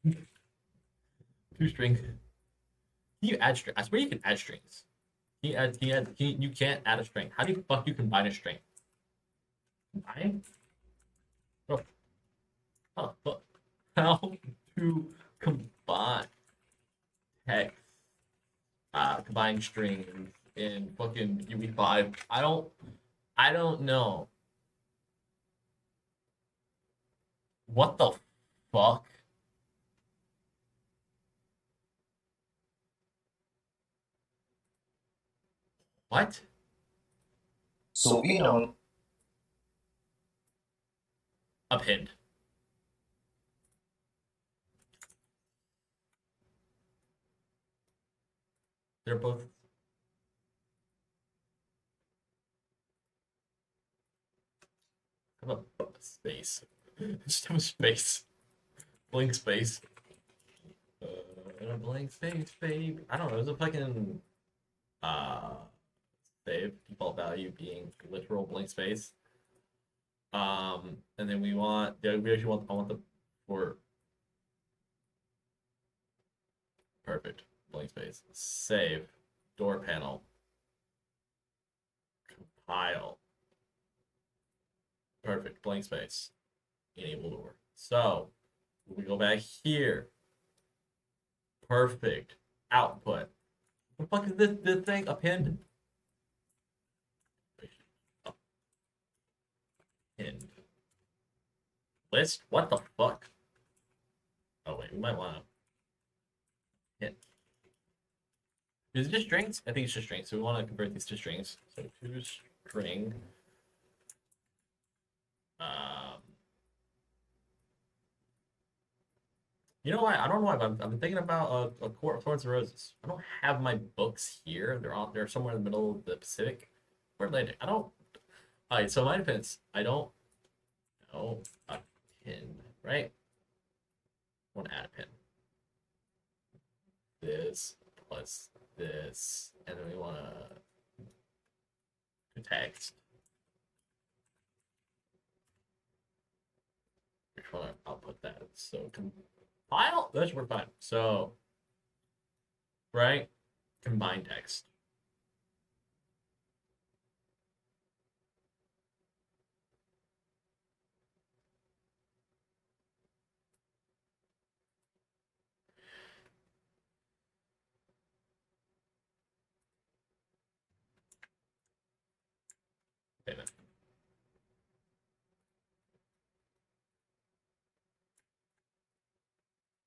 To string. Can you add string? I swear you can add strings. You can't add a string. How do you fuck you combine a string? Combine? Oh. Huh, but how to combine text? Combine strings in fucking UE5. I don't know. What the fuck? What? So we know Append. They're both. Have a space. Just have a space. Blank space. A blank space, babe. I don't know. There's a fucking save default value being literal blank space. And then we actually want I want the for perfect blank space. Save door panel. Compile. Perfect blank space. Enable door. So we go back here. Perfect output. What the fuck is this thing? Append? Append. List? What the fuck? Oh wait, we might want to hit. Is it just strings? I think it's just strings. So we want to convert these to strings. So to string. You know what? I don't know why, but I'm thinking about a Court of Thorns and Roses. I don't have my books here. They're somewhere in the middle of the Pacific or Atlantic. I don't. All right, so my defense, I don't know a pin, right? I want to add a pin. This plus this, and then we want to text. Which one? I'll put that. So compile. That should work fine. So, right? Combine text. Okay, then.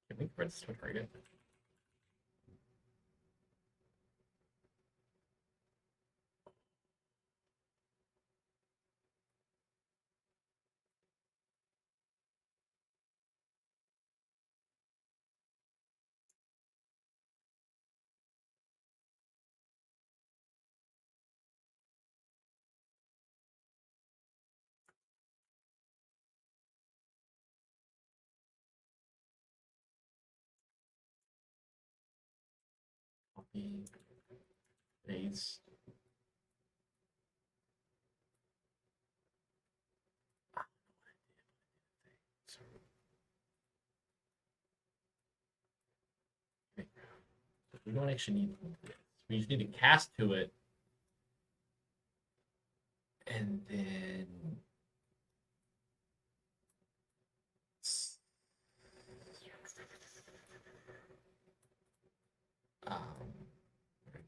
Can we convert this to a target? Copy, paste. We don't actually need this. We just need to cast to it. And then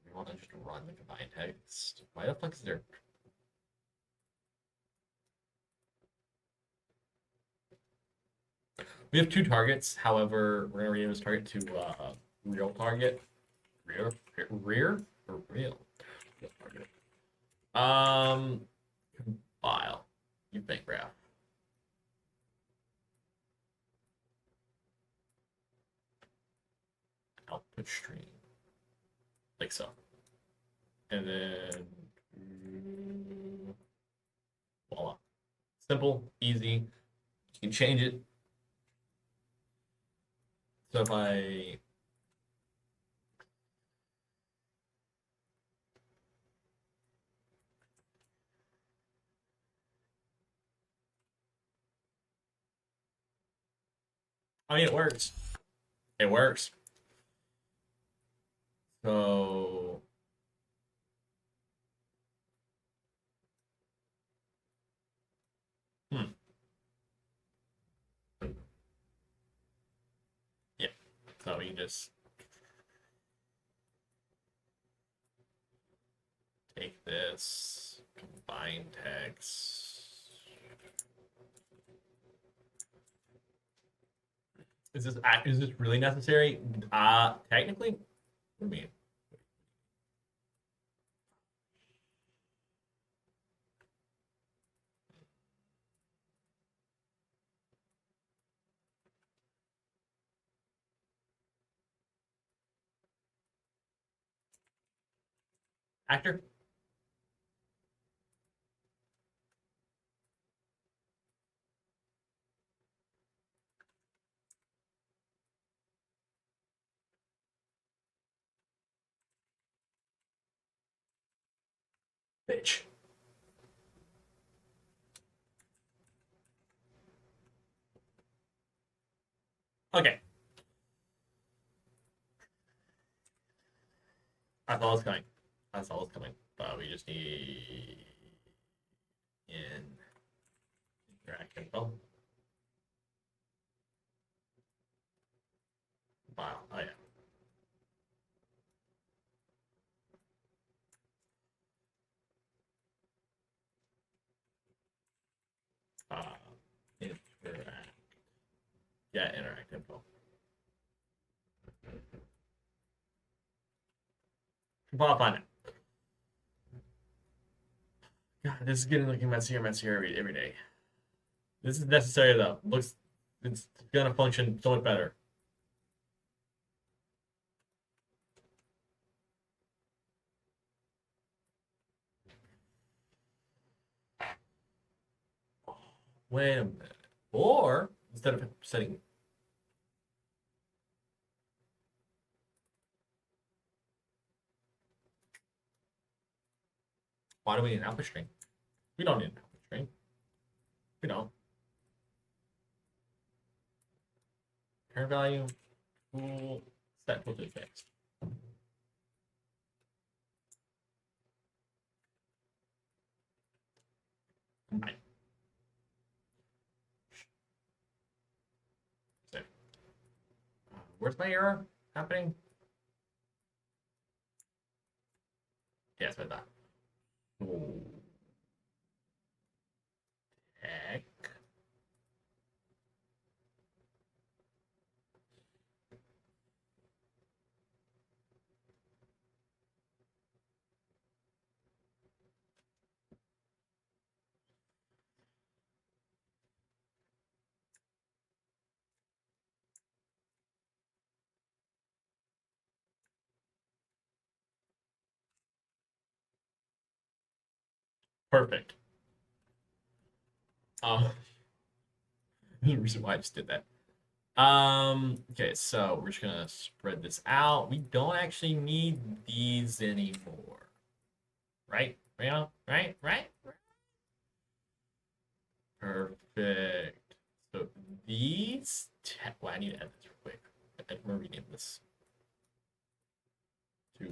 we want to just run the combined text. Why the fuck is there? We have two targets. However, we're gonna rename this target to real target. Rear or real? Real target. Compile. You think graph. Output stream. Like so. And then voila. Simple, easy. You can change it. So if I it works. It works. So yeah. So you just take this, combine text. Is this really necessary? Technically, I mean, actor. Bitch. Okay. I thought it was coming. I saw it was coming. But we just need interact info. Wow. Oh yeah. Interact. Yeah, interact info. I'll find it. God, this is getting looking messier and messier every day. This is necessary though. It's gonna function so much better. Wait a minute. Or instead of setting why do we need an output string? We don't need an output string. We don't. Parent value, tool, set tool to fixed. Right. So, where's my error happening? Yes, I thought. Tech. Perfect. There's a reason why I just did that. Okay, so we're just gonna spread this out. We don't actually need these anymore. Right? Right? Perfect. So these well, I need to add this real quick. I'm gonna rename this to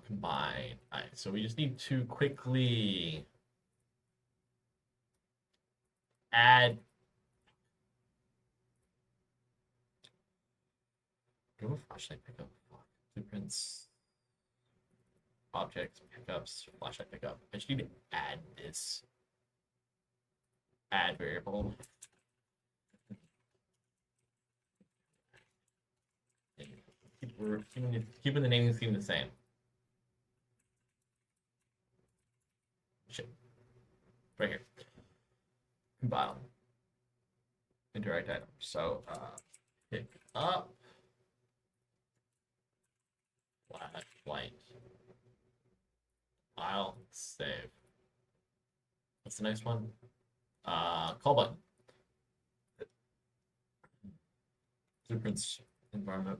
combine. All right, so we just need to quickly add. Go flashlight pickup. Blueprints. objects, pickups, flashlight pickup. I just need to add this. Add variable. We're keeping the naming scheme the same. Shit. Right here. Compile. Interact item. So pick up flashlight. File save. What's the next one? Call button. Blueprints environment.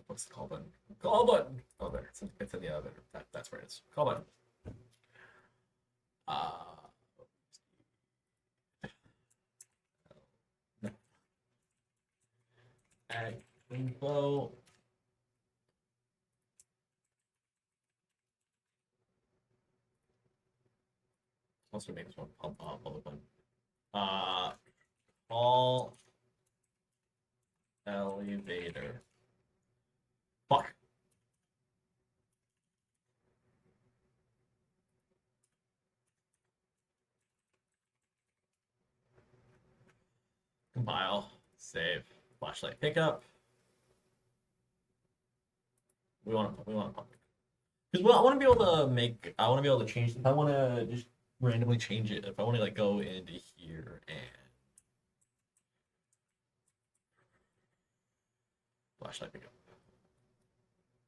What's the call button? Call button. Oh, there. It's in the elevator. That's where it is. Call button. No. Add info. Also make this one public one. Call elevator. Fuck. Compile, save, flashlight pickup. We want to public. Because I want to be able to change. If I want to just randomly change it, if I want to like go into here and flashlight pickup.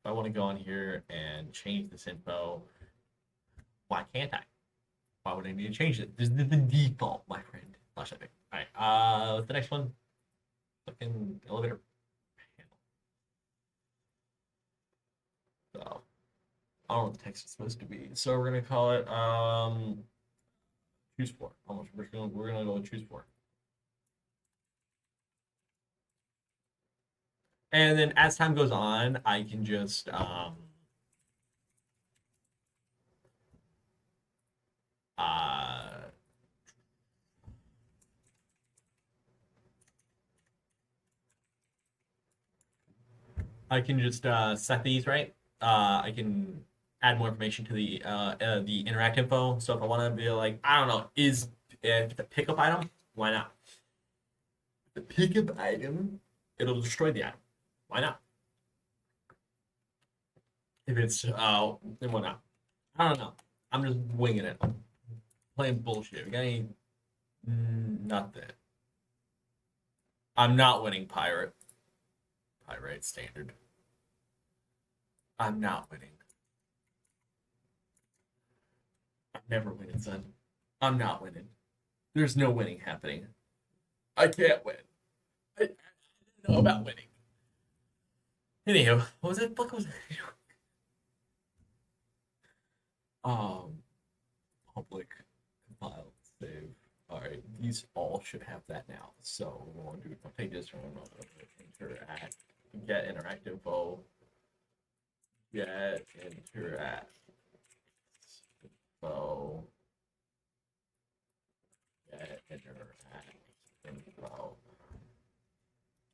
If I want to go on here and change this info, why can't I? Why would I need to change it? This is the default, my friend. Flashlight pickup. All right. What's the next one? Fucking elevator panel. So I don't know what the text is supposed to be. So we're gonna call it choose for. Almost we're gonna go with choose for. And then as time goes on, I can just set these, right. I can add more information to the interact info. So if I want to be like, I don't know, if it's a pickup item, why not? The pickup item, it'll destroy the item. Why not? If it's then why not? I don't know. I'm just winging it. I'm playing bullshit. We got any? Nothing. I'm not winning pirate. Pirate standard. I'm not winning. I'm never winning, son. I'm not winning. There's no winning happening. I can't win. I don't know about winning. Anywho, what was it? What was it? Public compile save. All right, these all should have that now. So we're going to do. I'll take this from interact. Get interact info. Get interact info. Get interact info.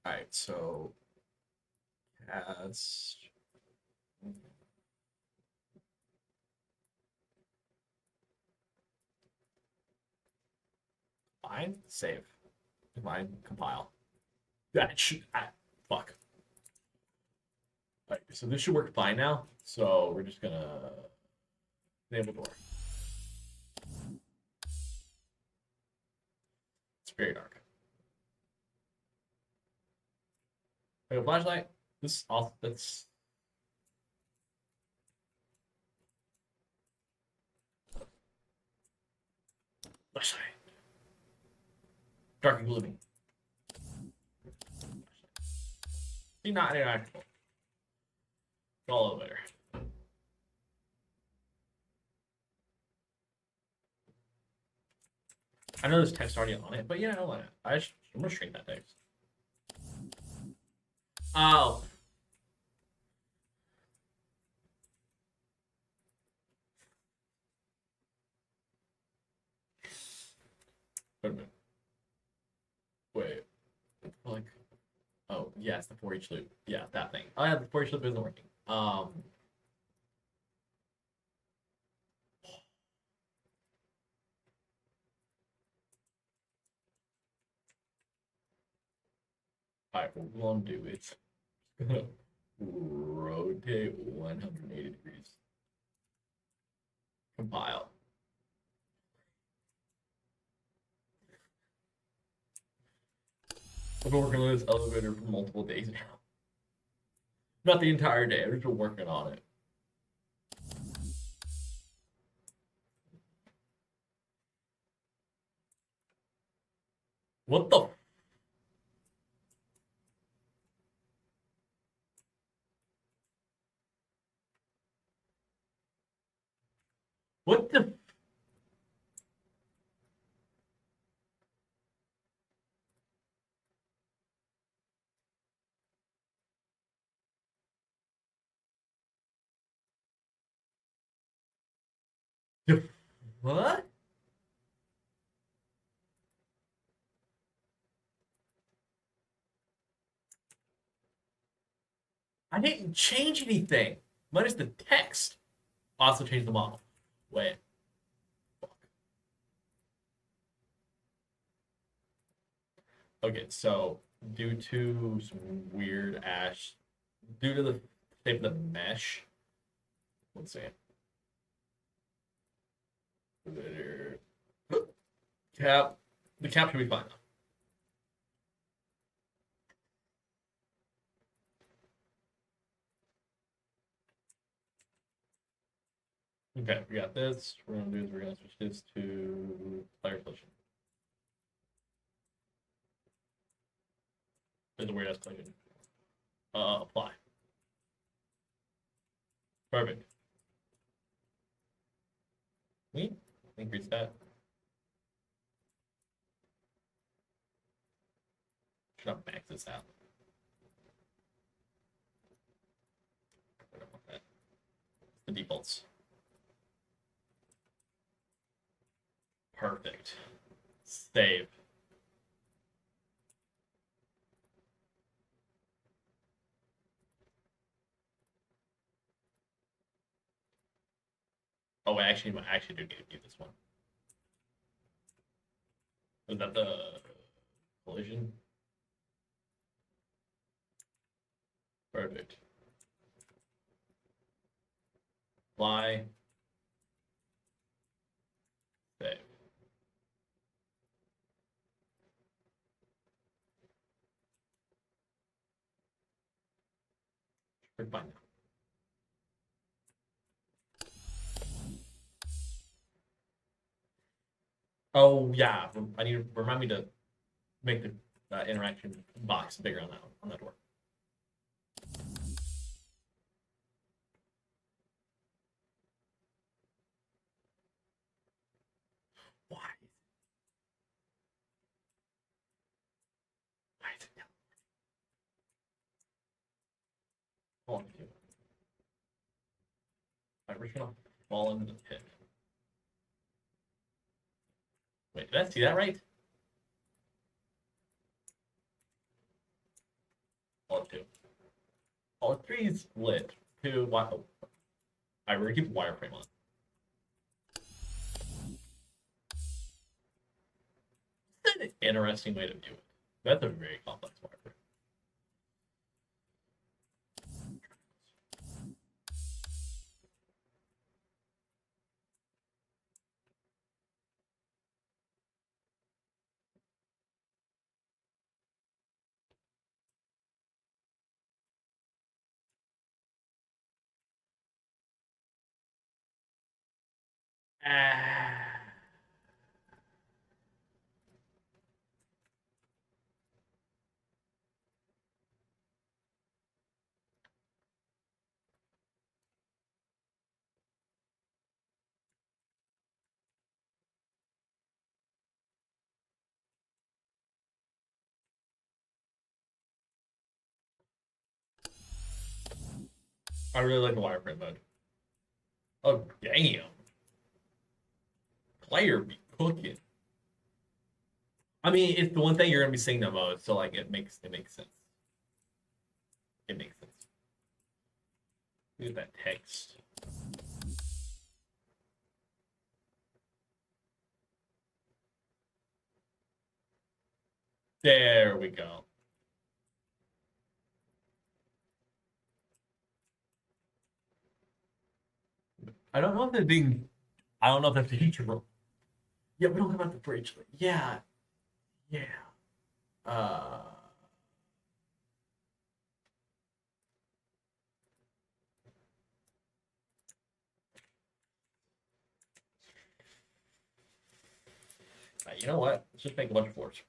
All right, so cast. Fine, save. Fine, compile. That should. Fuck. Alright, so this should work fine now. So we're just gonna enable door. It's very dark. Like a flashlight. This off. That's. Flashlight. Dark and gloomy. See, not interactable. All over there. I know there's text already on it, but you know what? I'm gonna shrink that text. Oh. Wait a minute. Wait. Like, oh yes, the for each loop. Yeah, that thing. Oh yeah, the for each loop isn't working. Alright, what we're gonna do is gonna rotate 180 degrees. Compile. I've been working on this elevator for multiple days now. Not the entire day, I've just been working on it. What the? What the? What? I didn't change anything. Minus the text. Also change the model. Wait. Fuck. Okay, so due to some weird ash, due to the shape of the mesh, let's see. Cap. The cap should be fine. Okay, we got this. We're gonna do is we're gonna switch this to player collision. There's a weird ass collision. Apply. Perfect. We increase that. Should not max this out. I don't want that. The defaults. Perfect. Save. Oh, I actually do need to do this one. Is that the collision? Perfect. Fly. Save. We're fine now. Oh yeah, I need to remind me to make the interaction box bigger on that door. Why? Why is it yellow? Hold on, dude. Alright, we're just gonna fall into the pit. Wait, did I see that right? All two. All three's lit. Two. Why? Oh. Alright, we're gonna keep the wireframe on. That's an interesting way to do it. That's a very complex wireframe. Ah. I really like the wireframe mode. Oh damn. Player be cooking. I mean, it's the one thing you're gonna be seeing the most, so like it makes sense. It makes sense. Look at that text. There we go. I don't know if they're being. I don't know if that's being true. Yeah, we don't come out the bridge. Yeah, yeah. Uh, you know what? Let's just make a bunch of floors.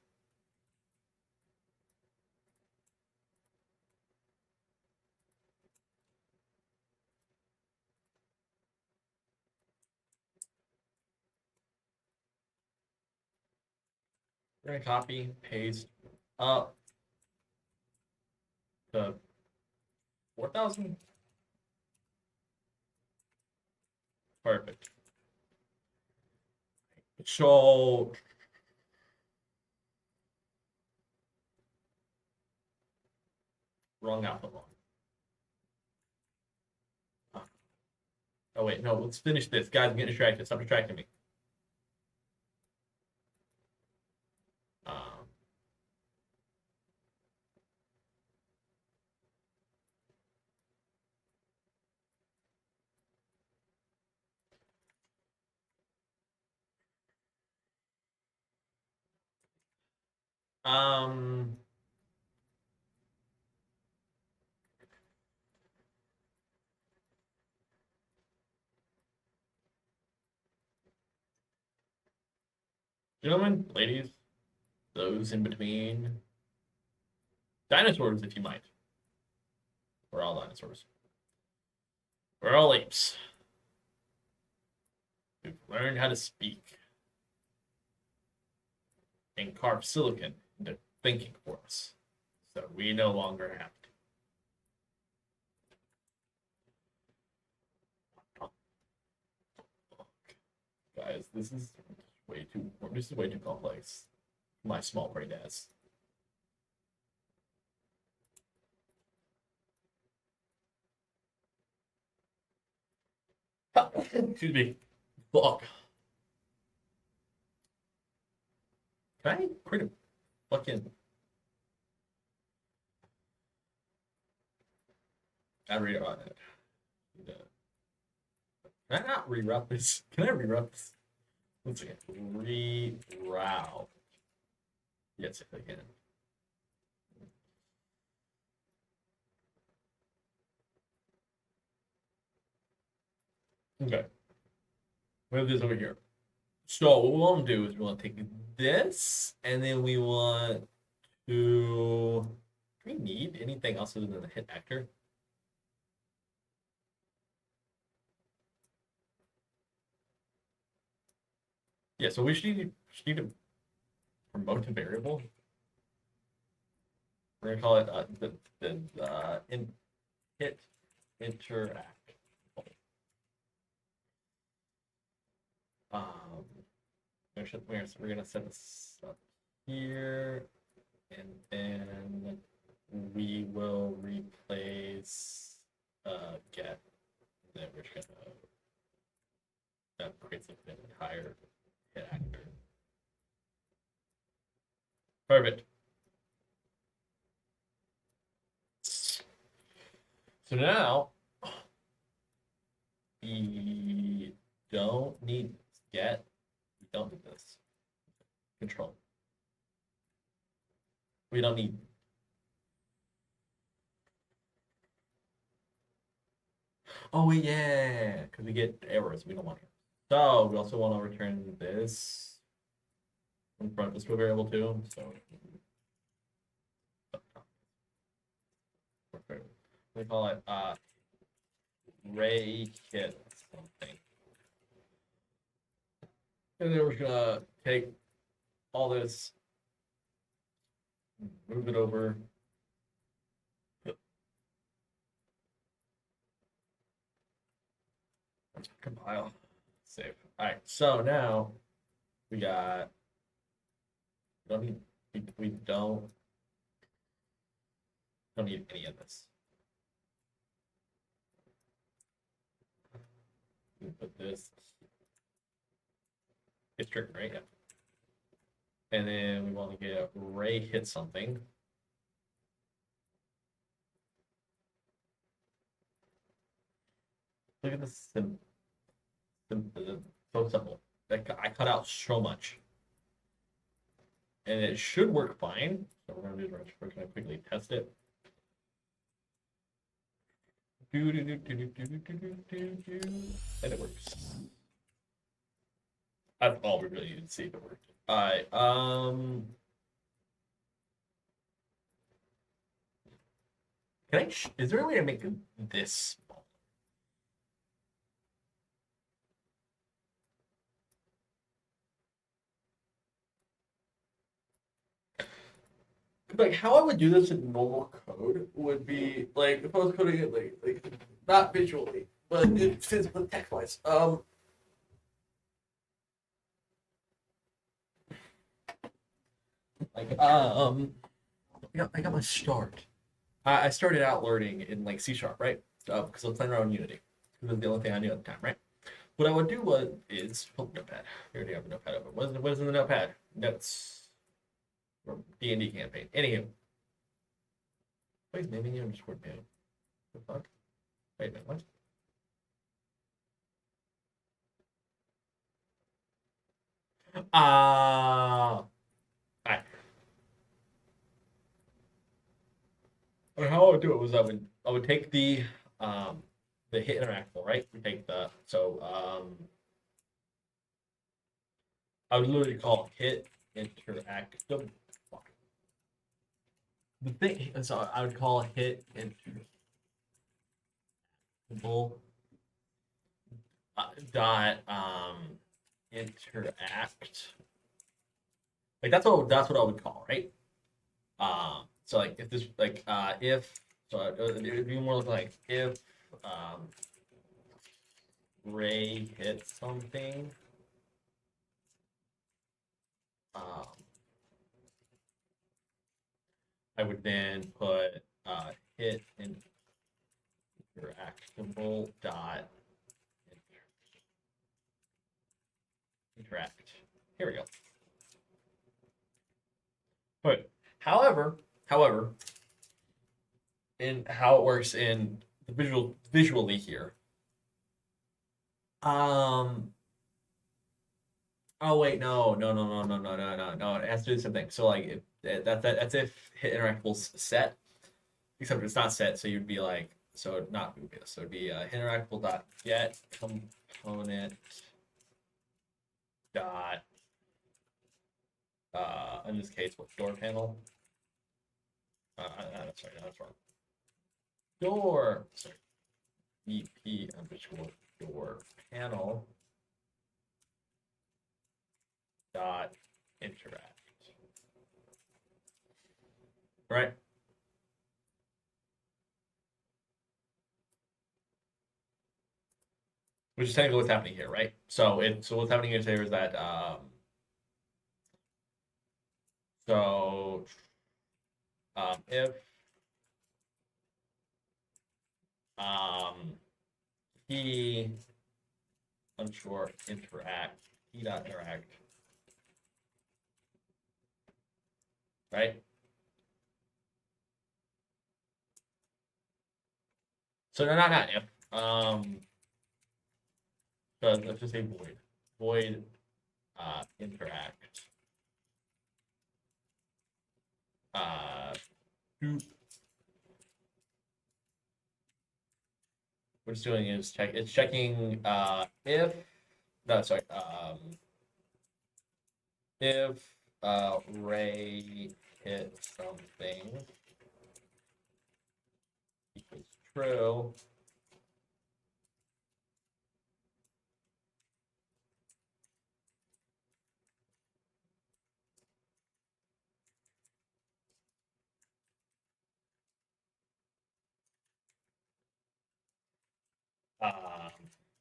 We're gonna copy, paste up to 4,000. Perfect. So wrong output one. Oh wait, no. Let's finish this, guys. I'm getting distracted. Stop distracting me. Um, um, gentlemen, ladies, those in between, dinosaurs, if you might. We're all dinosaurs. We're all apes. We've learned how to speak and carve silicon into thinking for us. So we no longer have to. Guys, this is way too complex. My small brain ass. Excuse me. Fuck. Can I create a fucking I read about it. Can I not reroute this? Can I reroute this? Let's see. Reroute. Yes, if I can. Okay. We have this over here. So what we want to do is we want to take this, and then we want to. Do we need anything else other than the hit actor? Yeah, so we should need to promote a variable. We're gonna call it hit interact. We're gonna set this up here, and then we will replace get. Then we're just gonna that creates a bit higher hit actor. Perfect. So now we don't need get. We don't need this. Control. We don't need. Oh yeah, because we get errors. We don't want it. So we also want to return this in front of this variable too. So we call it ray hit something. And then we're gonna take all this, move it over. Compile, save. All right, so now we got. We don't need any of this. We put this. It's triggered, right? Yeah. And then we want to get ray hit something. Look at this So simple. Like I cut out so much, and it should work fine. So we're gonna do is we're gonna quickly test it. And it works. That's all we really need to see if it worked. Alright, can I is there a way to make this small? Like how I would do this in normal code would be like if I was coding it like not visually, but it physically text wise. Like I got my start. I started out learning in like C Sharp, right? Because I was playing around in Unity. It was the only thing I knew at the time, right? What I would do is Notepad. We already have a Notepad open. What is in the Notepad? Notes from D&D campaign. Anywho, why is naming you underscore new? The fuck? Wait a minute, what? Alright. How I would do it was I would take the hit interactable, right? We take the I would literally call hit interactable. The thing, so I would call hit interactable dot interact. Like that's what I would call, right? So like if this like if so it would be more like if Ray hits something. I would then put hit interactable dot interact. Here we go. But however, in how it works in the visually here. Oh wait, no. It has to do something. So like that's if hit interactables set, except it's not set. So you'd be like not Lucas. So it'd be hit interactable dot get component dot in this case what door panel. Sorry, no, that's wrong. Door sorry. EP underscore door panel dot interact. Right? Which is technically what's happening here, right? So what's happening here is that if he underscore interact he dot interact, right? So no, not if. So let's just say void interact doop. What it's doing is checking if no sorry if Ray hit something equals true.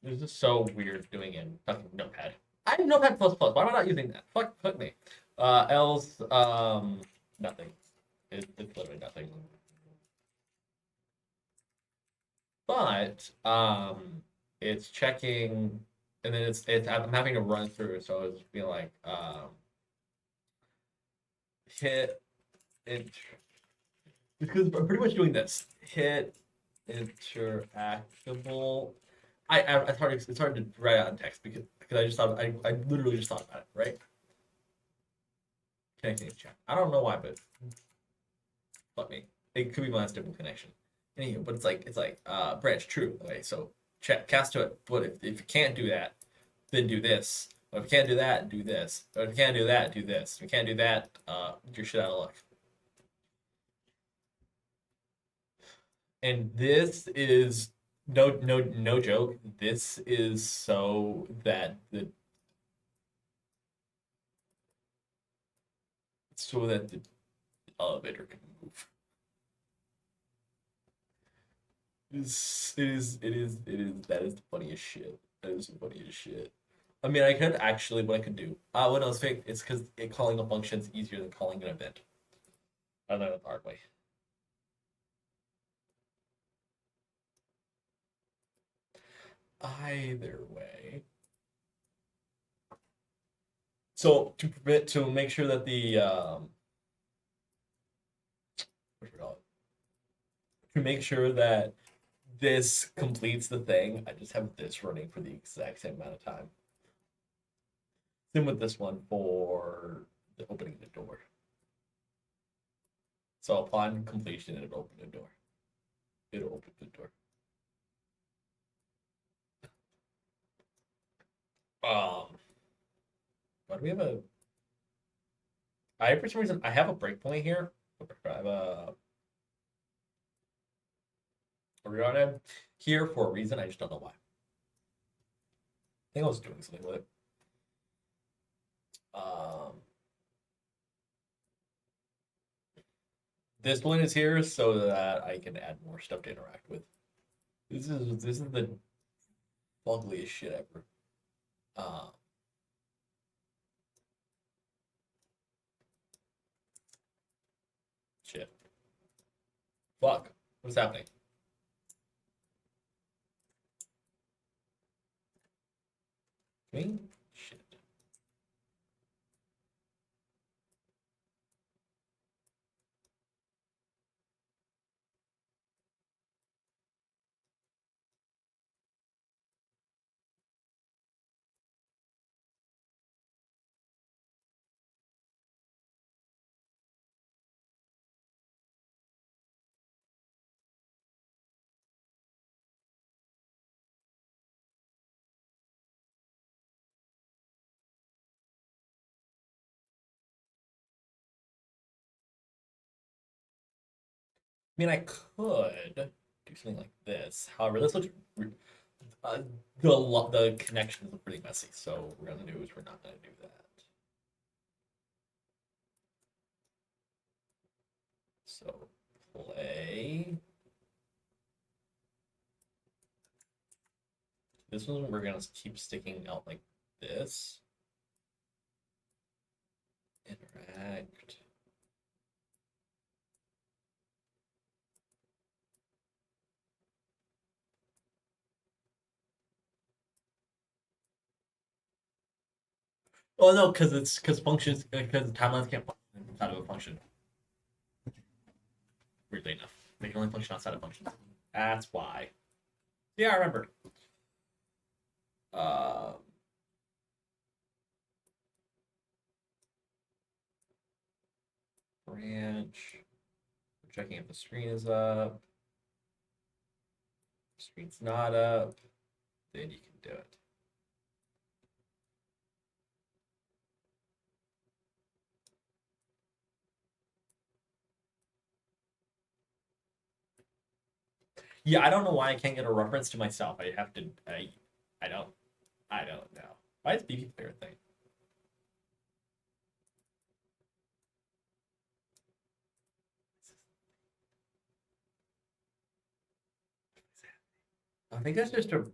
This is just so weird doing it in Notepad. I have Notepad plus plus. Why am I not using that? Fuck me. Else nothing. It's literally nothing. But it's checking, and then it's I'm having to run through, so it's being like hit it because I'm pretty much doing this hit interactable it's hard to write out in text because I just thought I literally just thought about it, right? Connecting to chat. I don't know why, but fuck me. It could be my stable connection. Anywho, but it's like branch true. Okay, so chat cast to it. But if you can't do that, then do this. But if you can't do that, do this. But if you can't do that, do this. If you can't do that, you're shit out of luck. And this is no joke. This is so that the elevator can move. That is the funniest shit. That is the funniest shit. I mean, I could actually, what I could do. When I was fake, it's because calling a function is easier than calling an event. I learned it the hard way. Either way. So to make sure that the what do you call it? To make sure that this completes the thing, I just have this running for the exact same amount of time. Same with this one for the opening the door. So upon completion, it'll open the door. It'll open the door. But we have a. For some reason I have a breakpoint here. I have a rerouted here for a reason. I just don't know why. I think I was doing something with it. This one is here so that I can add more stuff to interact with. This is the ugliest shit ever. Shit. Fuck. What's happening? Me? Shit. I mean, I could do something like this. However, this looks uh, the connections look pretty messy. So what we're gonna do is we're not gonna do that. So play. This one we're gonna keep sticking out like this. Interact. Oh no, because functions because timelines can't function inside of a function. Weirdly enough, they can only function outside of functions. That's why. Yeah, I remember. Uh, branch. We're checking if the screen is up. Screen's not up. Then you can do it. Yeah, I don't know why I can't get a reference to myself. I have to. I don't. I don't know. Why is BB player a thing? I think that's just a.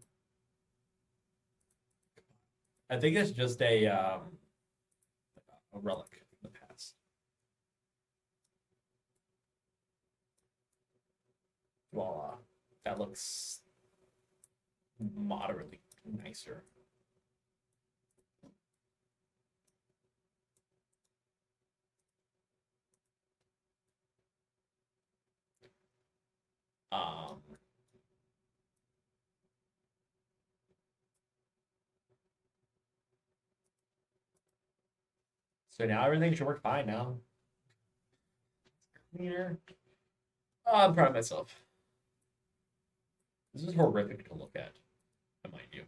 I think it's just a relic in the past. Voila, that looks moderately nicer. Um, So now everything should work fine now. Cleaner. Oh, I'm proud of myself. This is horrific to look at, mind you.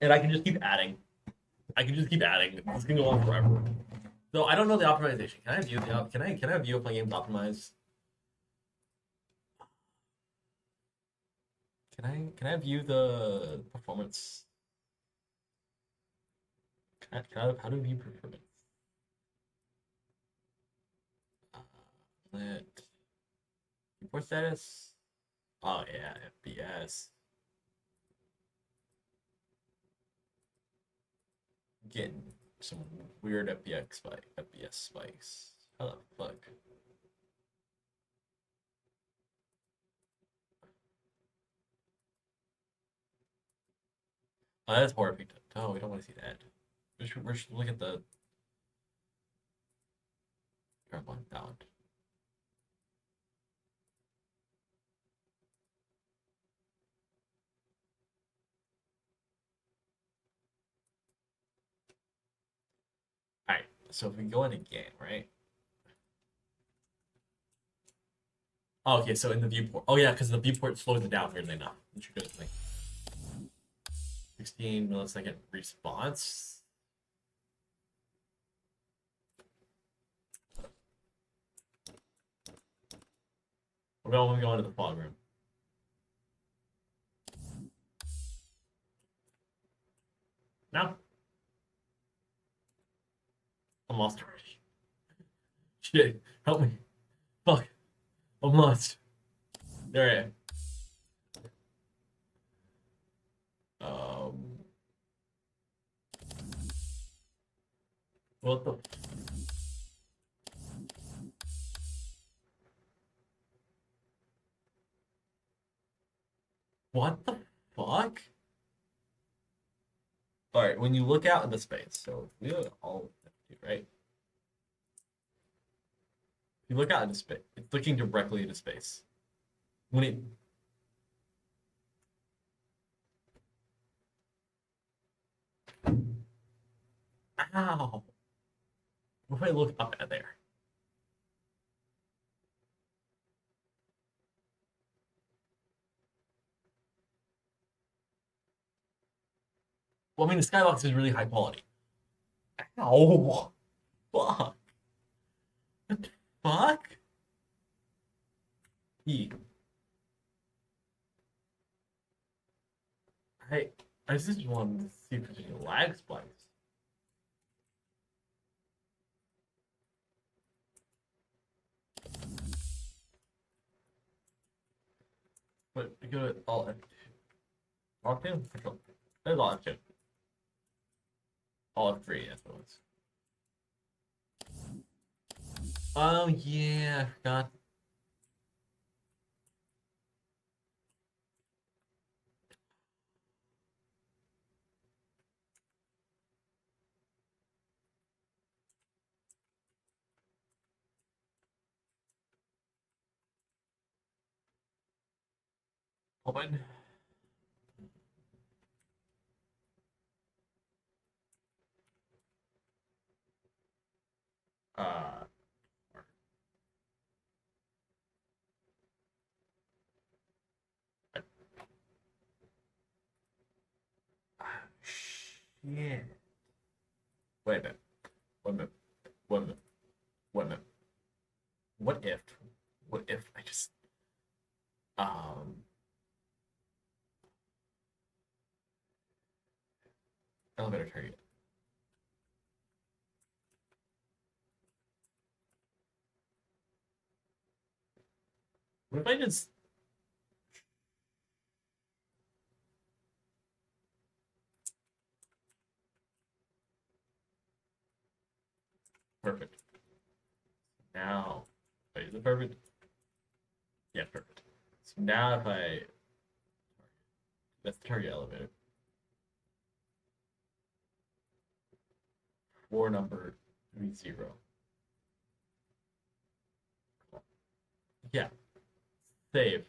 And I can just keep adding. I can just keep adding. This can go on forever. So I don't know the optimization. Can I view the can I view if my game's optimized? Can I view the performance? How do you view performance? Let report status. Oh yeah, FPS. Getting some weird FPS spikes. How the fuck? Oh, that's horrific. No, we don't want to see that. We should look at the current one down. Alright, so if we go in again, right? Oh, okay, so in the viewport. Oh yeah, because the viewport slows it down weirdly enough. Which is good thing. 16 millisecond response. We're going to go into the fog room. Now. I'm lost already. Shit, help me. Fuck. I'm lost. There I am. What the? What the fuck? Alright, when you look out into space, so we look all right? If you look out into space, it's looking directly into space. When it Ow! What if I look up at there? Well, I mean, the skybox is really high quality. Ow! Fuck! What the fuck? E. I just wanted to see if there's any lag spikes. But we go to all F2. Octane? Control. There's all F2. All F3, that's what it was. Oh yeah, I forgot. Open. Uh, shit. Wait a minute. Wait a minute. Wait a minute. Wait a minute. What if? What if I just um elevator target? What if I just perfect? Now, wait, is it perfect? Yeah, perfect. So now if I that's the target elevator. Floor number 30. Yeah. Save.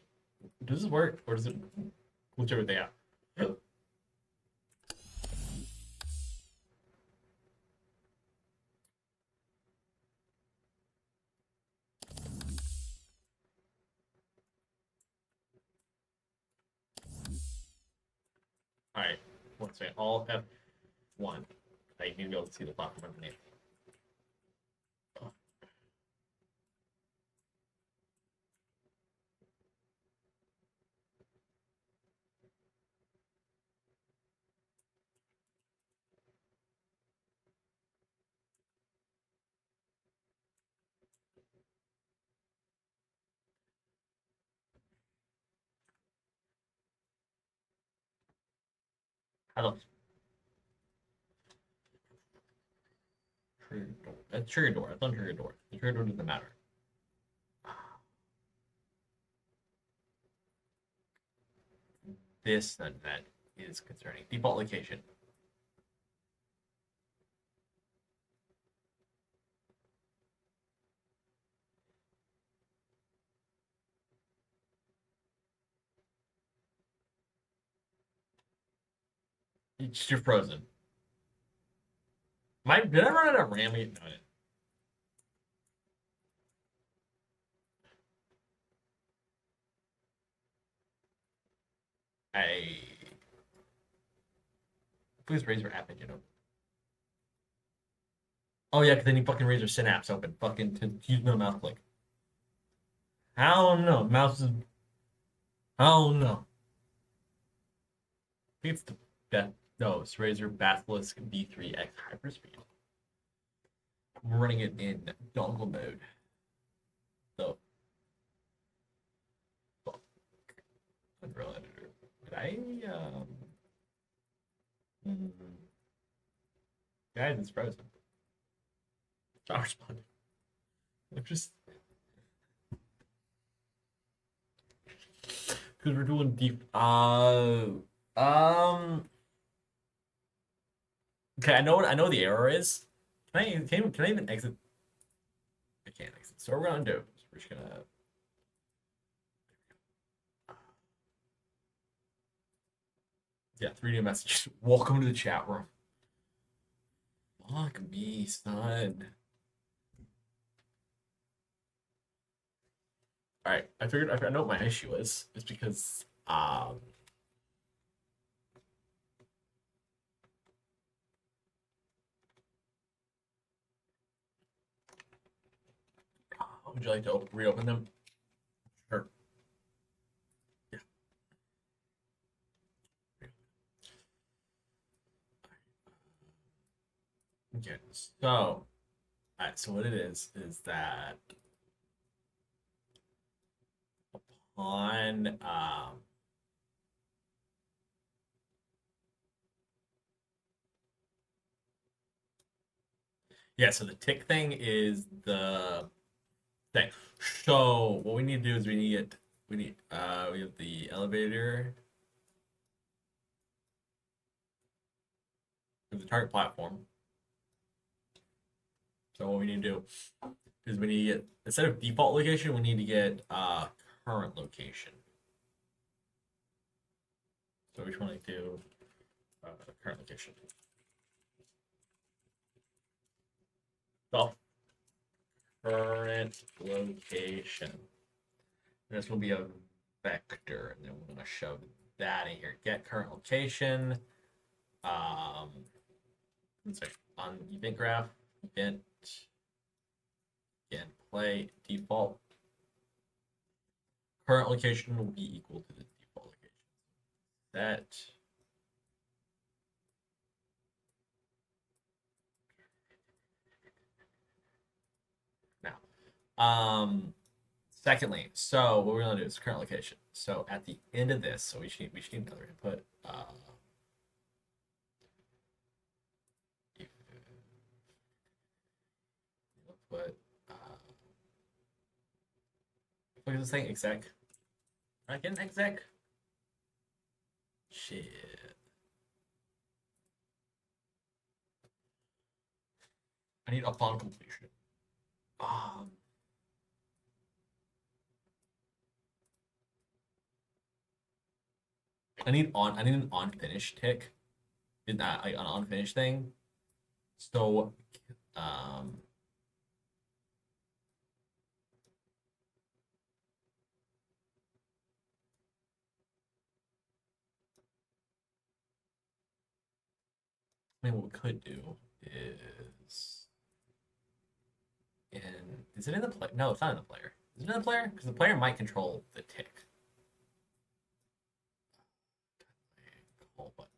Does this work or does it glitch everything out? Alright, let's say all F1. I need to be able to see the platform underneath. Hello. Trigger door. That's trigger door. That's on trigger door. The trigger door doesn't matter. This then that is concerning. Default location. You're frozen. Did I run out of RAM? No, I didn't. I please raise your app engine open. Oh yeah, because then you fucking raise your synapse open. Fucking to use no mouse click. How no? Mouse is. Oh no. I think it's the that no, it's Razer Basilisk B3X Hyperspeed. I'm running it in dongle mode. So fuck. Unreal Editor. Did hmm. Guys, it's frozen. Not responding. I'm just because we're doing deep. Okay, I know the error is. Can I even exit? I can't exit. So what we're gonna do is we're just gonna. Yeah, 3D messages. Welcome to the chat room. Fuck me, son. All right, I know what my issue is. It's because would you like to reopen them? Sure. Yeah. Okay. So, all right. So what it is that upon yeah. So the tick thing is the thing. So what we need to do is we have the elevator, the target platform. So what we need to do is we need to get, instead of default location, we need to get current location. So we just want to do current location. So current location. And this will be a vector, and then we're going to shove that in here. Get current location. Let's see, on event graph, event, again, play default. Current location will be equal to the default location. That. Now, secondly, so what we're gonna do is current location. So at the end of this, so we should need another input. Put look at this thing, exec. Can I get an exec? Shit. I need upon completion. I need an on finish tick. Did that like an on finish thing. So I mean, what we could do is is it in the player? No, it's not in the player. Is it in the player? Because the player might control the tick. Call button.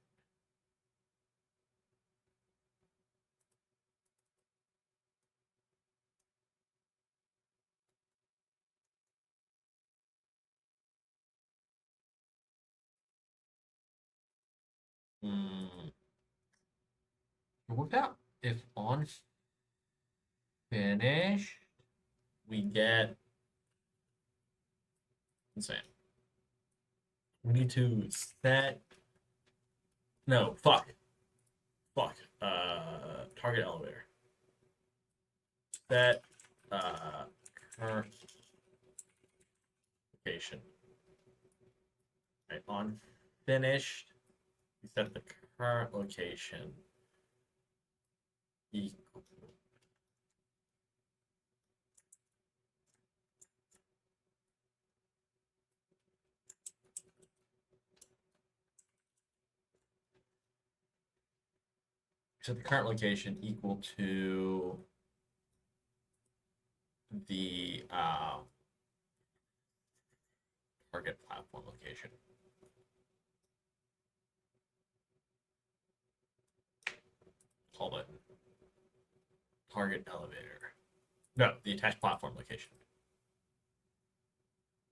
Hmm. Work out if on finish we get insane. We need to set no fuck target elevator set current location right on finished we set the current location equal set the current location equal to the target platform location. Call it target elevator. No, the attached platform location.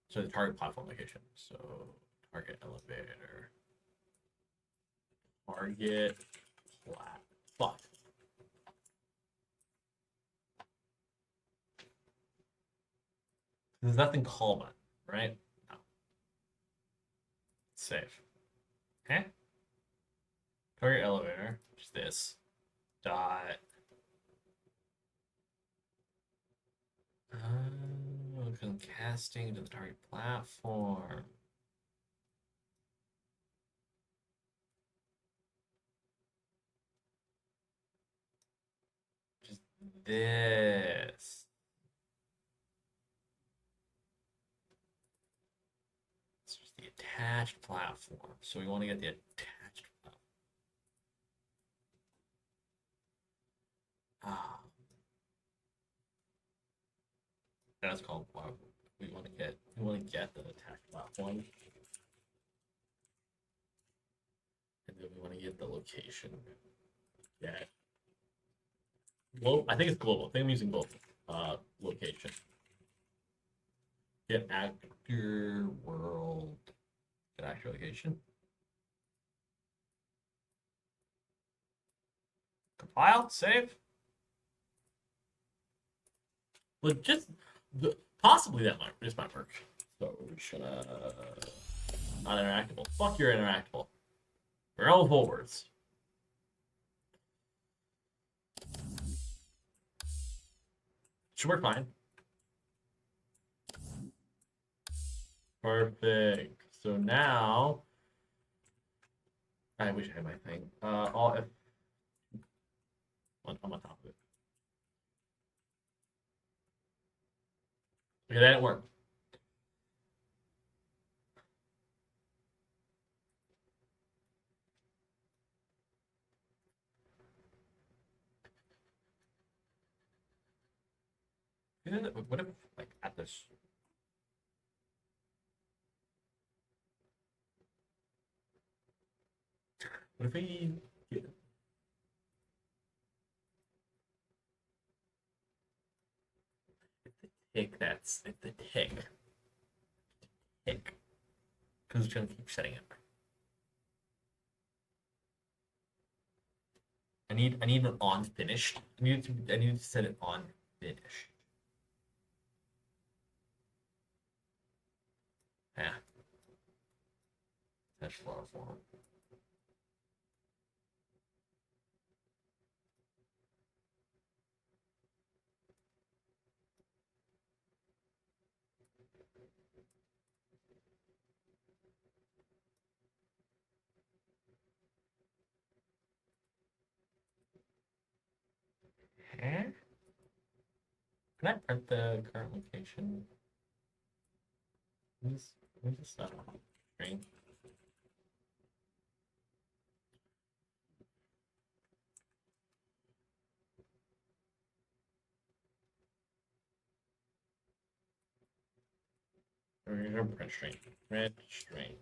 So the target platform location. So target elevator. Target plat. Fuck. There's nothing call button, right? No. Save. Okay. Target elevator, which is this. Dot. Casting to the target platform. Just this. It's just the attached platform. So we want to get the attached platform. That's called we want to get the attached platform. And then we want to get the location. Get global. I think it's global. I think I'm using global. Location. Get actor world. Get actor location. Compile. Save. But just possibly that might work. So we're just gonna not interactable. Fuck your interactable. We're all forwards. Should work fine. Perfect. So now I wish I had my thing. All F I'm on top of it. Okay, that didn't work. What if like at this what if we get it's the tick. Because it's gonna keep setting it. I need an on finished. I need to set it on finished. Yeah. That's a lot of form. Can I print the current location? Who's this string? Print string. Print string.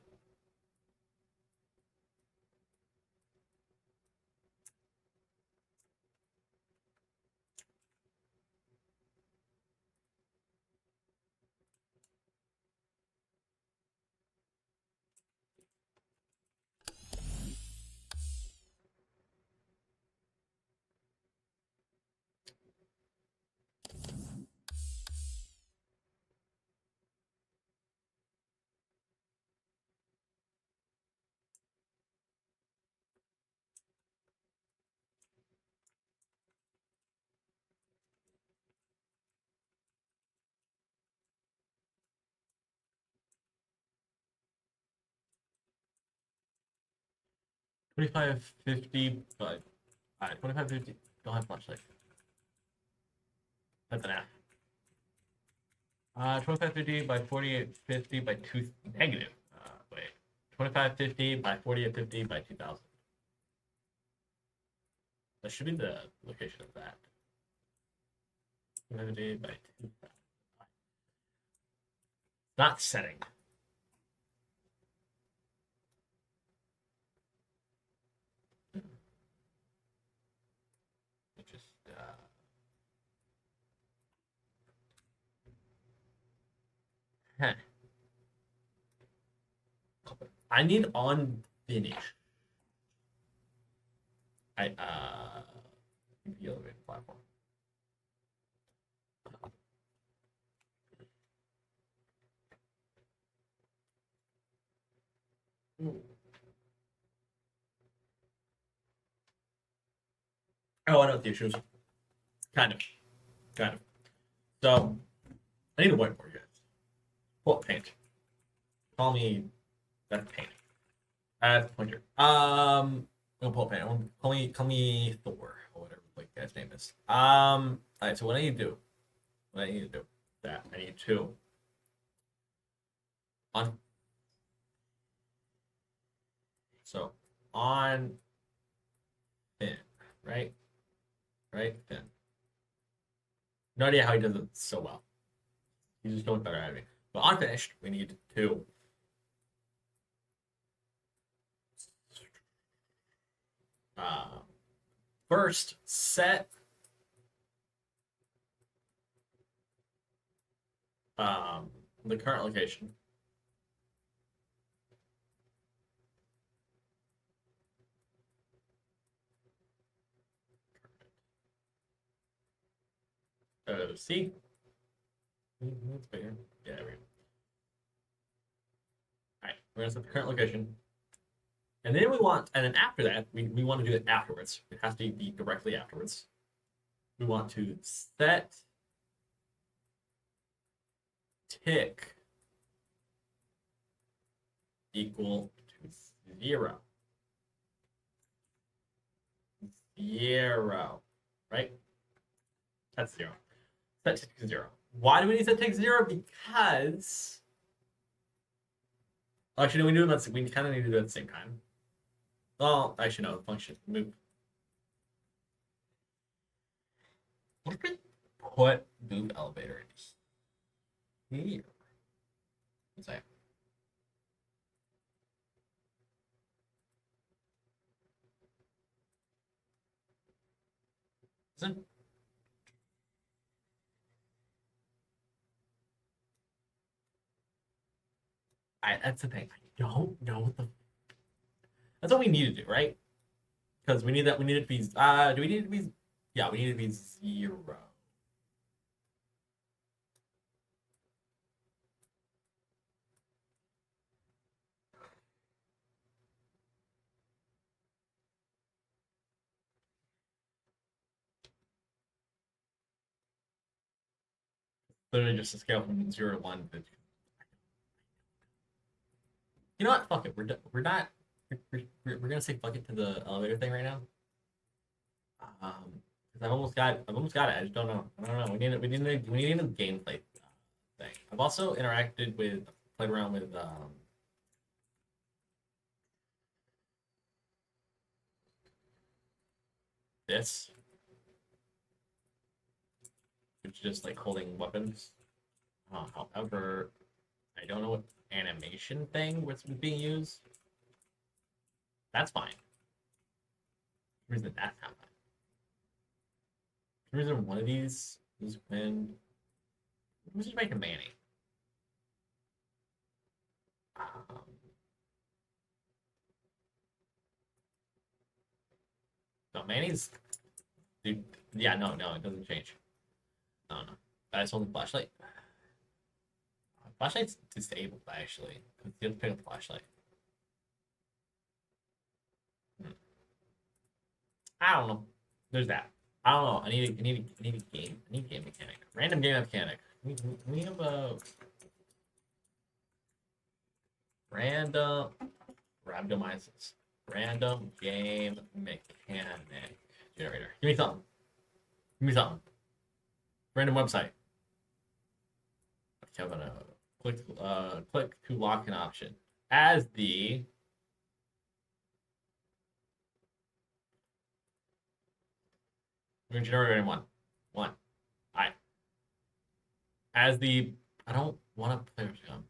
$25.50, but alright, $25.50. Don't have much like. That's an F. 2550 by 4850 by 2 negative. Wait. 2550 by 4850 by 2000. That should be the location of that. 2550 by 2000. Not setting. It just Heh. I need on finish. The elevator platform. Ooh. Oh, I know what the issue is. Kind of. So, I need a whiteboard, guys. Pull up paint. Call me that's paint. That's pointer. I'll pull up paint. Call me Thor or whatever like guy's name is. Alright, so what I need to do. I need to on so on Finn, right? Right? Finn. No idea how he does it so well. He's just doing better at me. But unfinished, we need to first set the current location. See? That's bigger. Yeah, there we go. Alright, we're gonna set the current location. And then then after that, we want to do it afterwards. It has to be directly afterwards. We want to set tick equal to 0. 0, right? That's 0. Set tick to 0. Why do we need set tick 0? Because actually, no, we kind of need to do it at the same time. Well, actually, no, the function move. What if we put move elevator in here? Let's say. That's the thing. I don't know what the. That's what we need to do, right? Because we need it to be. Do we need it to be? Yeah, we need it to be 0. Literally just a scale from 0 to 1. You know what? Fuck it. We're not. We're gonna say fuck it to the elevator thing right now. Because I've almost got it. I just don't know. I don't know. We need a gameplay thing. I've also played around with this, which is just like holding weapons. However, I don't know what animation thing was being used. That's fine. The reason that's not fine. The reason one of these is when who's just making Manny? Um, no, Manny's dude. Yeah, no, it doesn't change. No, no. I sold the flashlight. Flashlight's disabled actually. You have to pick up the flashlight. I don't know. There's that. I don't know. I need a game. I need a game mechanic. Random game mechanic. We have a random randomizes. Random game mechanic generator. Give me something. Give me something. Random website. Okay, I'm gonna click to lock an option as the we're gonna generate one. One. I as the I don't want to play with him.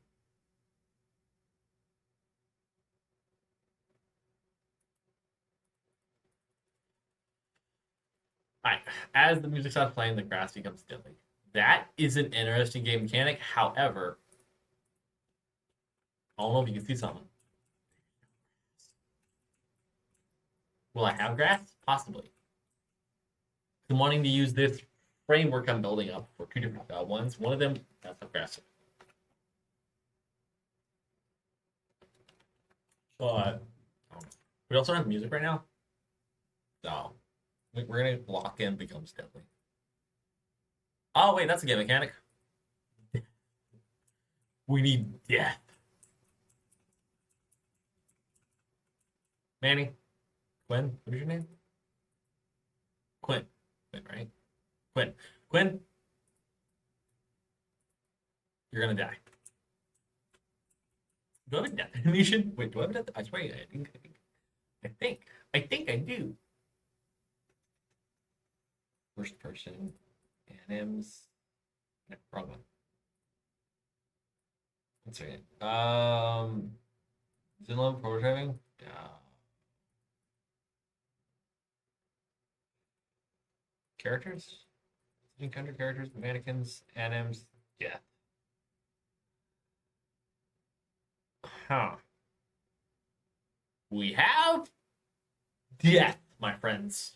Alright, as the music starts playing, the grass becomes deadly. That is an interesting game mechanic. However, I don't know if you can see something. Will I have grass? Possibly. I'm wanting to use this framework I'm building up for two different ones. One of them, that's not grass. But we also have music right now. So we're gonna lock in becomes deadly. Oh wait, that's a game mechanic. We need death. Manny, Quinn, what is your name? Quinn. Quinn, right? Quinn. Quinn, you're gonna die. Do I have a death animation? Wait, do I have a death? I swear, I think I do. First person, anims. No, wrong one. Let's see. Zinlo prototyping. Characters, encounter characters, mannequins, anims. Yeah. Huh. We have death, my friends.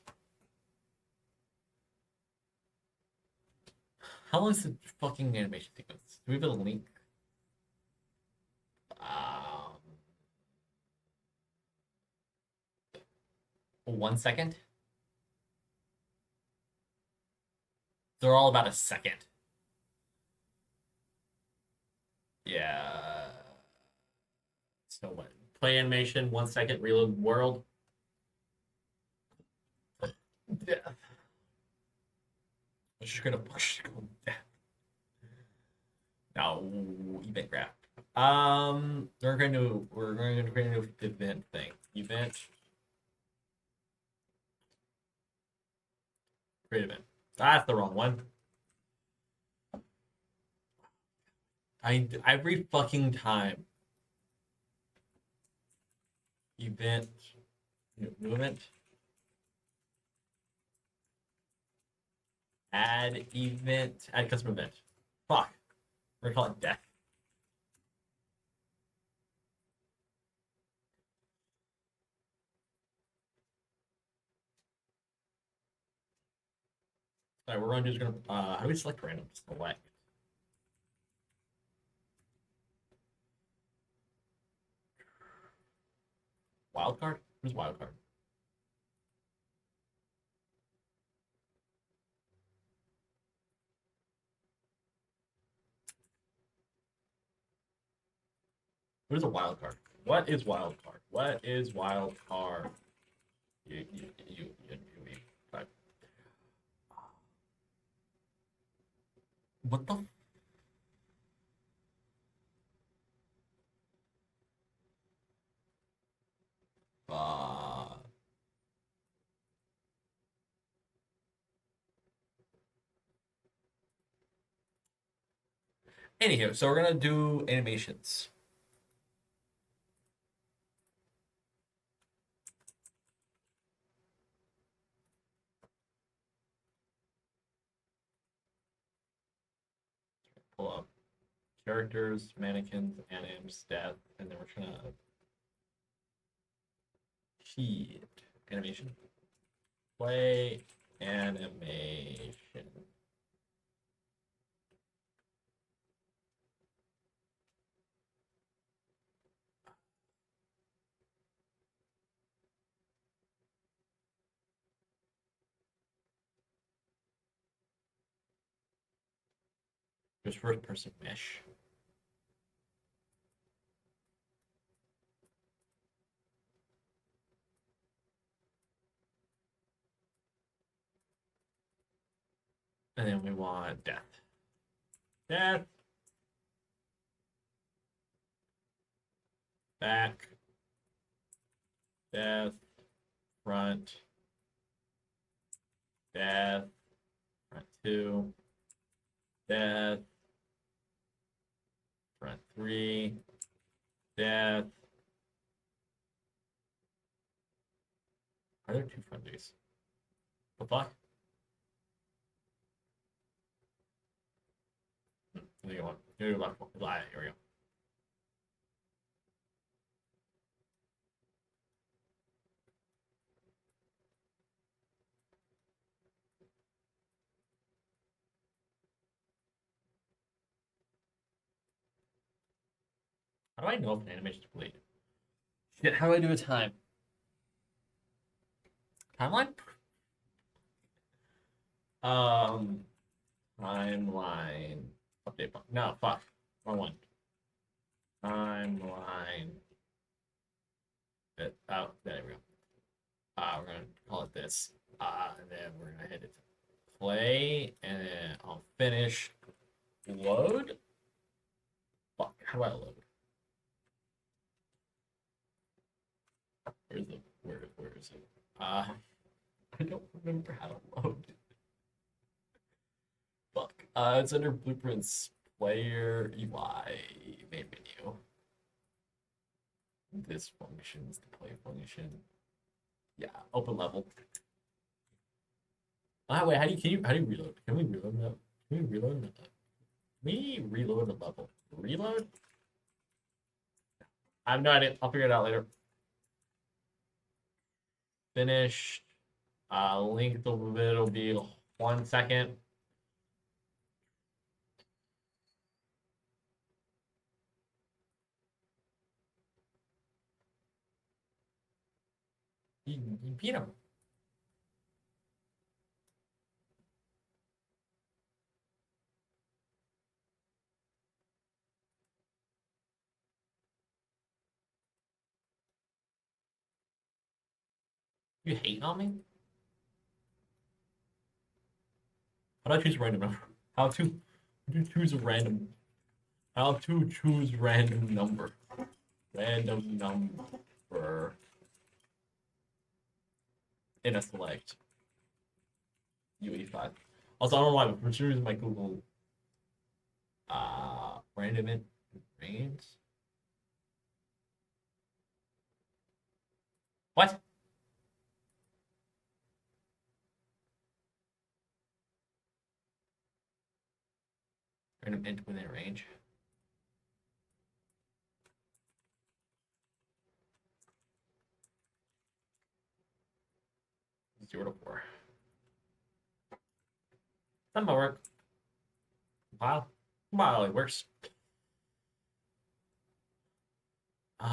How long is the fucking animation sequence? Do we have a link? Um, 1 second. They're all about a second. Yeah. So what? Play animation, 1 second, reload world. Death. I'm just gonna push death. Now, event graph. We're going to create a new event thing. Event. Create event. That's the wrong one. Every fucking time. Event. New event. Add event. Add custom event. Fuck. We're gonna call it death. Alright, we're just gonna how do we select random? Select. Wildcard? Who's wildcard? Who's a wildcard? What is wildcard? What is wildcard? You, right. What the fuck? Anywho, so we're gonna do animations. Pull up characters, mannequins, anims, stats, and then we're gonna sheet animation. Play animation. Just first person mesh. And then we want death. Death. Back. Death. Front. Death. Front 2. Death. Front 3. Death. Are there 2 front 3s? The fuck? There you go. Here you left one. Here we go. How do I know if an animation is completed? Shit, how do I do a time? Timeline? Timeline. Update. No, fuck. Wrong one. Timeline. Oh, there we go. We're gonna call it this. And then we're gonna hit it play, and then I'll finish. Load. Fuck. How do I load? Where is it? I don't remember how to load. Fuck. It's under blueprints, player, UI, main menu. This function is the play function. Yeah, open level. Wait, how do you reload? Can we reload that? Can we reload that? Can we reload the level? Reload? I have no idea. I'll figure it out later. Finished. Link the video will be 1 second. You beat him. You hating on me? How do I choose a random number? How to choose a random? How to choose random number? Random number in a select UE5. Also, I don't know why, but for some reason my Google random in range. What? Random int within range. 0 to 4. That might work. Wow, it works. Can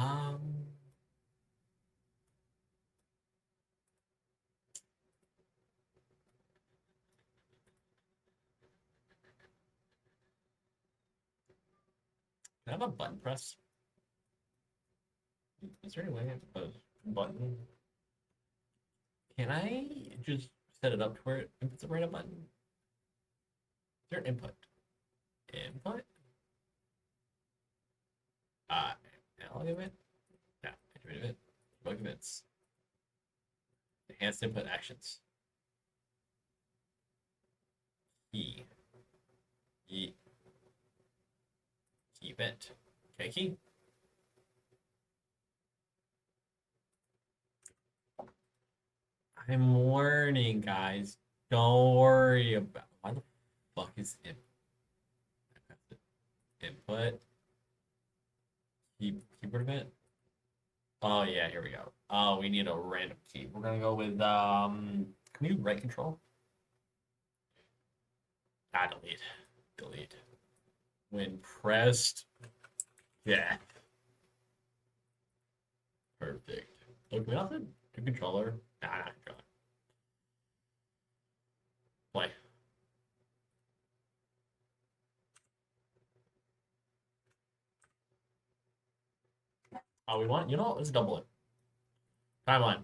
I have a button press? Is there any way a button? Can I just set it up to where it inputs a random button? Is there an input? Input? Analog it? Yeah, rid of it. Bug events. Enhanced input actions. E. event. Okay, key. I'm learning, guys. Don't worry about why the fuck is input keyboard event? Oh yeah, here we go. Oh, we need a random key. We're gonna go with can you right control? Delete. Delete. When pressed. Yeah. Perfect. Look, we also do controller. Not controller. Play. Oh, we want, you know what? Let's double it. Timeline.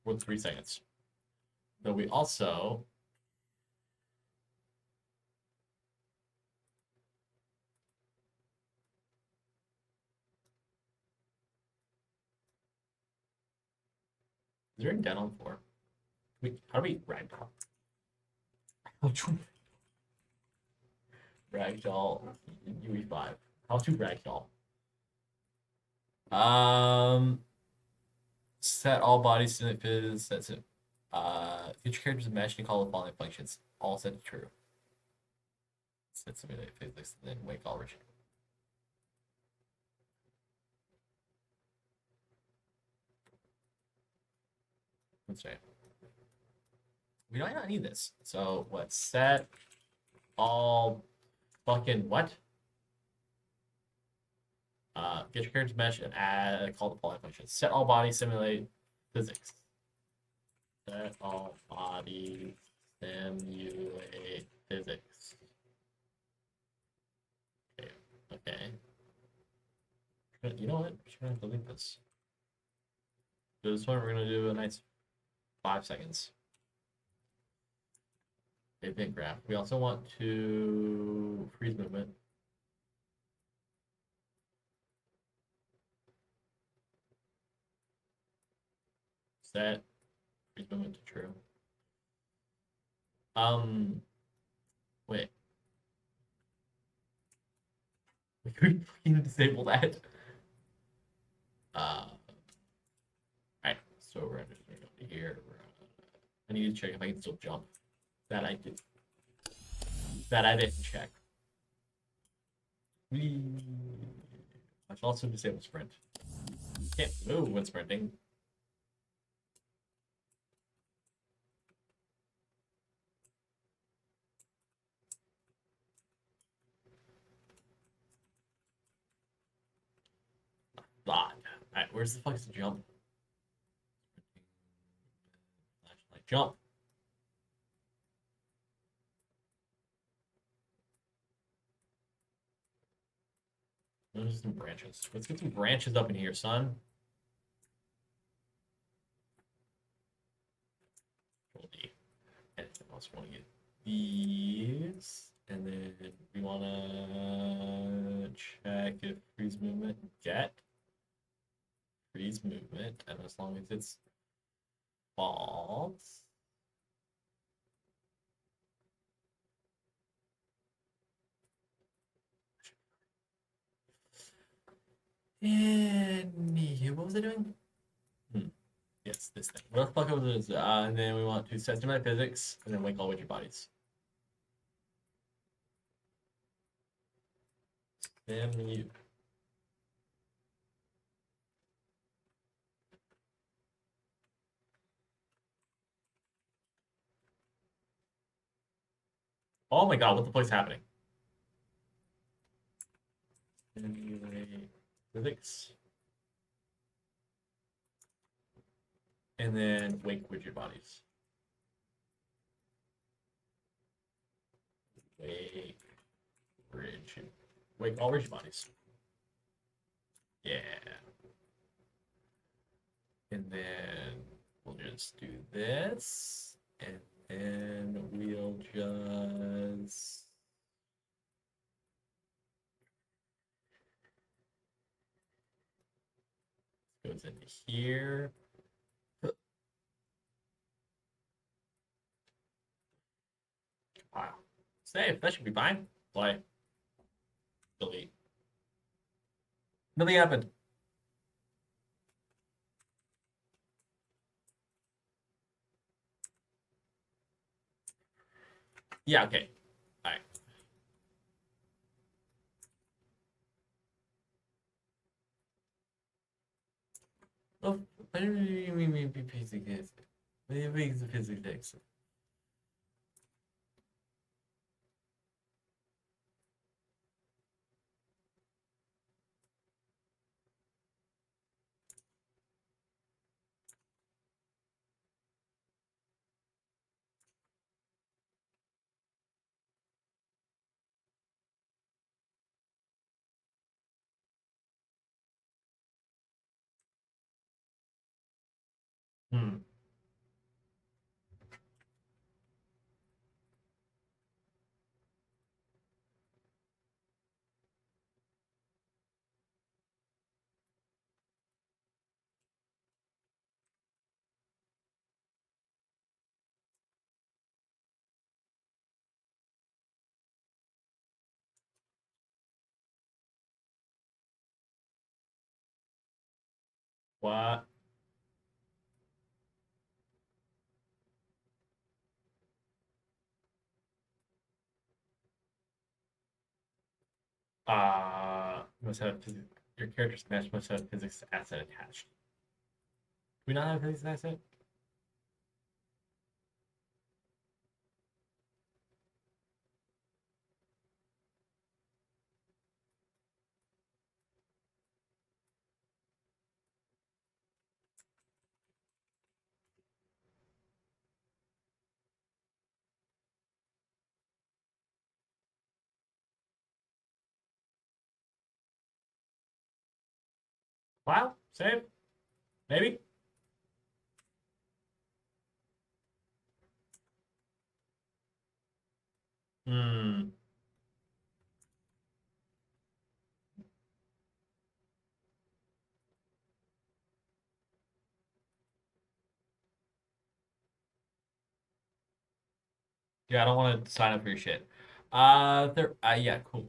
With 3 seconds. But we also. Is there a den on 4? How do we ragdoll? Ragdoll UE5. How to ragdoll? Set all bodies to physics. That's it. Future characters mesh and call the following functions. All set to true. Set simulate physics, then wake all original. Let's say we might not need this. So what? Set all fucking what? Get your characters mesh and add call the following functions. Set all bodies simulate physics. Set all bodies simulate physics. Okay. Okay. You know what? We're just gonna delete this. For this one, we're gonna do a nice 5 seconds. Event graph. We also want to freeze movement. Set freeze movement to true. Wait. We could fucking disable that. Alright, so we're gonna go here. I need to check if I can still jump. That I did. That I didn't check. I should also disable sprint. Can't move when sprinting. God. Alright, where's the fuck's the jump? Flashlight jump. There's some branches. Let's get some branches up in here, son. Control D. Anything else? Want to get these, and then we want to check if freeze movement get freeze movement, and as long as it's false. And what was I doing? Yes, this thing. What the fuck was this? And then we want to set my physics, and then wake all widget bodies. Damn you. Oh my god, what the fuck's happening? Simulate physics. And then wake widget bodies. Wake rigid. Wake all rigid bodies. Yeah. And then we'll just do this. And then we'll just goes into here. Wow. Save. That should be fine. Play. Delete. Nothing happened. Yeah, okay. Alright. Oh, what do you mean physics? What do you mean physics? Hmm. What? Must have your character's match must have physics asset attached. Do we not have physics asset? Wow, save? Maybe? Hmm. Yeah, I don't want to sign up for your shit. Yeah, cool.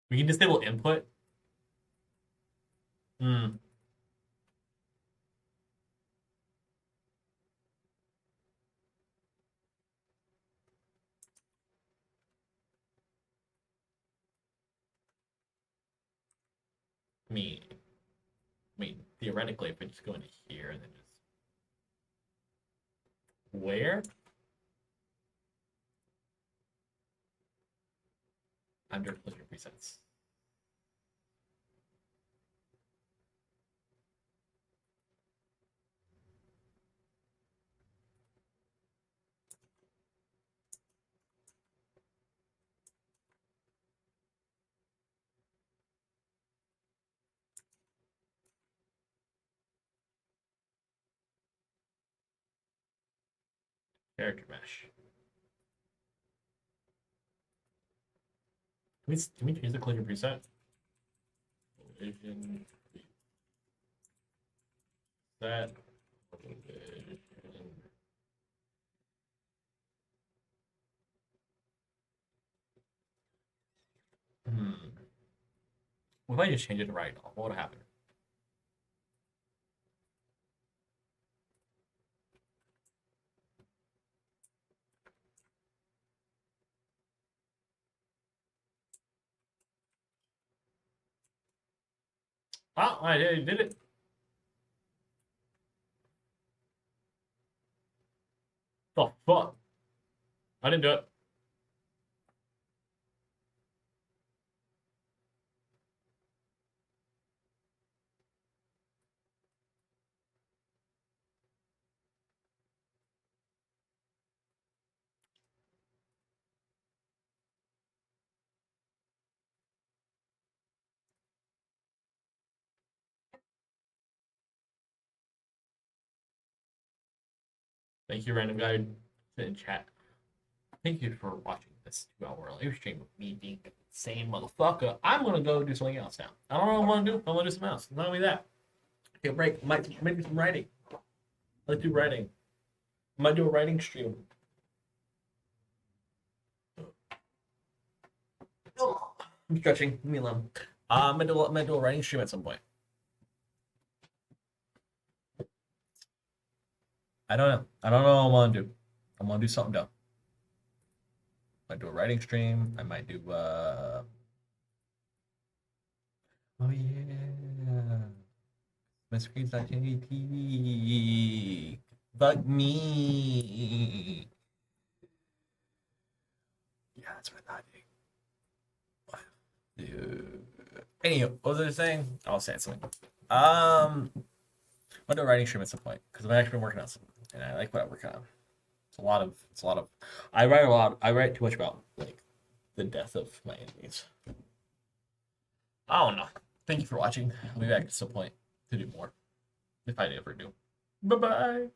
We can disable input. Hmm. Me. I mean, theoretically, if we just go into here and then just where? Under closure presets. Character mesh. Can we change the closure preset? Collision preset. Collision. Hmm. What if I just change it to right now? What would happen? Oh, I did it. The fuck? I didn't do it. Thank you, random guy in chat. Thank you for watching this 2-hour live stream of me being an insane motherfucker. I'm gonna go do something else now. I don't know what I want to do. I want to do something else. Not only that, take a break. Might do some writing. Let's do writing. Might do a writing stream. Oh, I'm stretching. Leave me alone. I'm gonna do a writing stream at some point. I don't know. I don't know what I want to do. I want to do something dumb. I might do a writing stream. I might do oh yeah. My screen's not changing TV. Fuck me. Yeah, that's what I think. Anyway, what was I saying? I'll say something. I'm gonna do a writing stream at some point because I've actually been working on something and I like what I work on. It's a lot of I write a lot. I write too much about like the death of my enemies. I don't know. Thank you for watching. I'll be back at some point to do more if I ever do. Bye bye.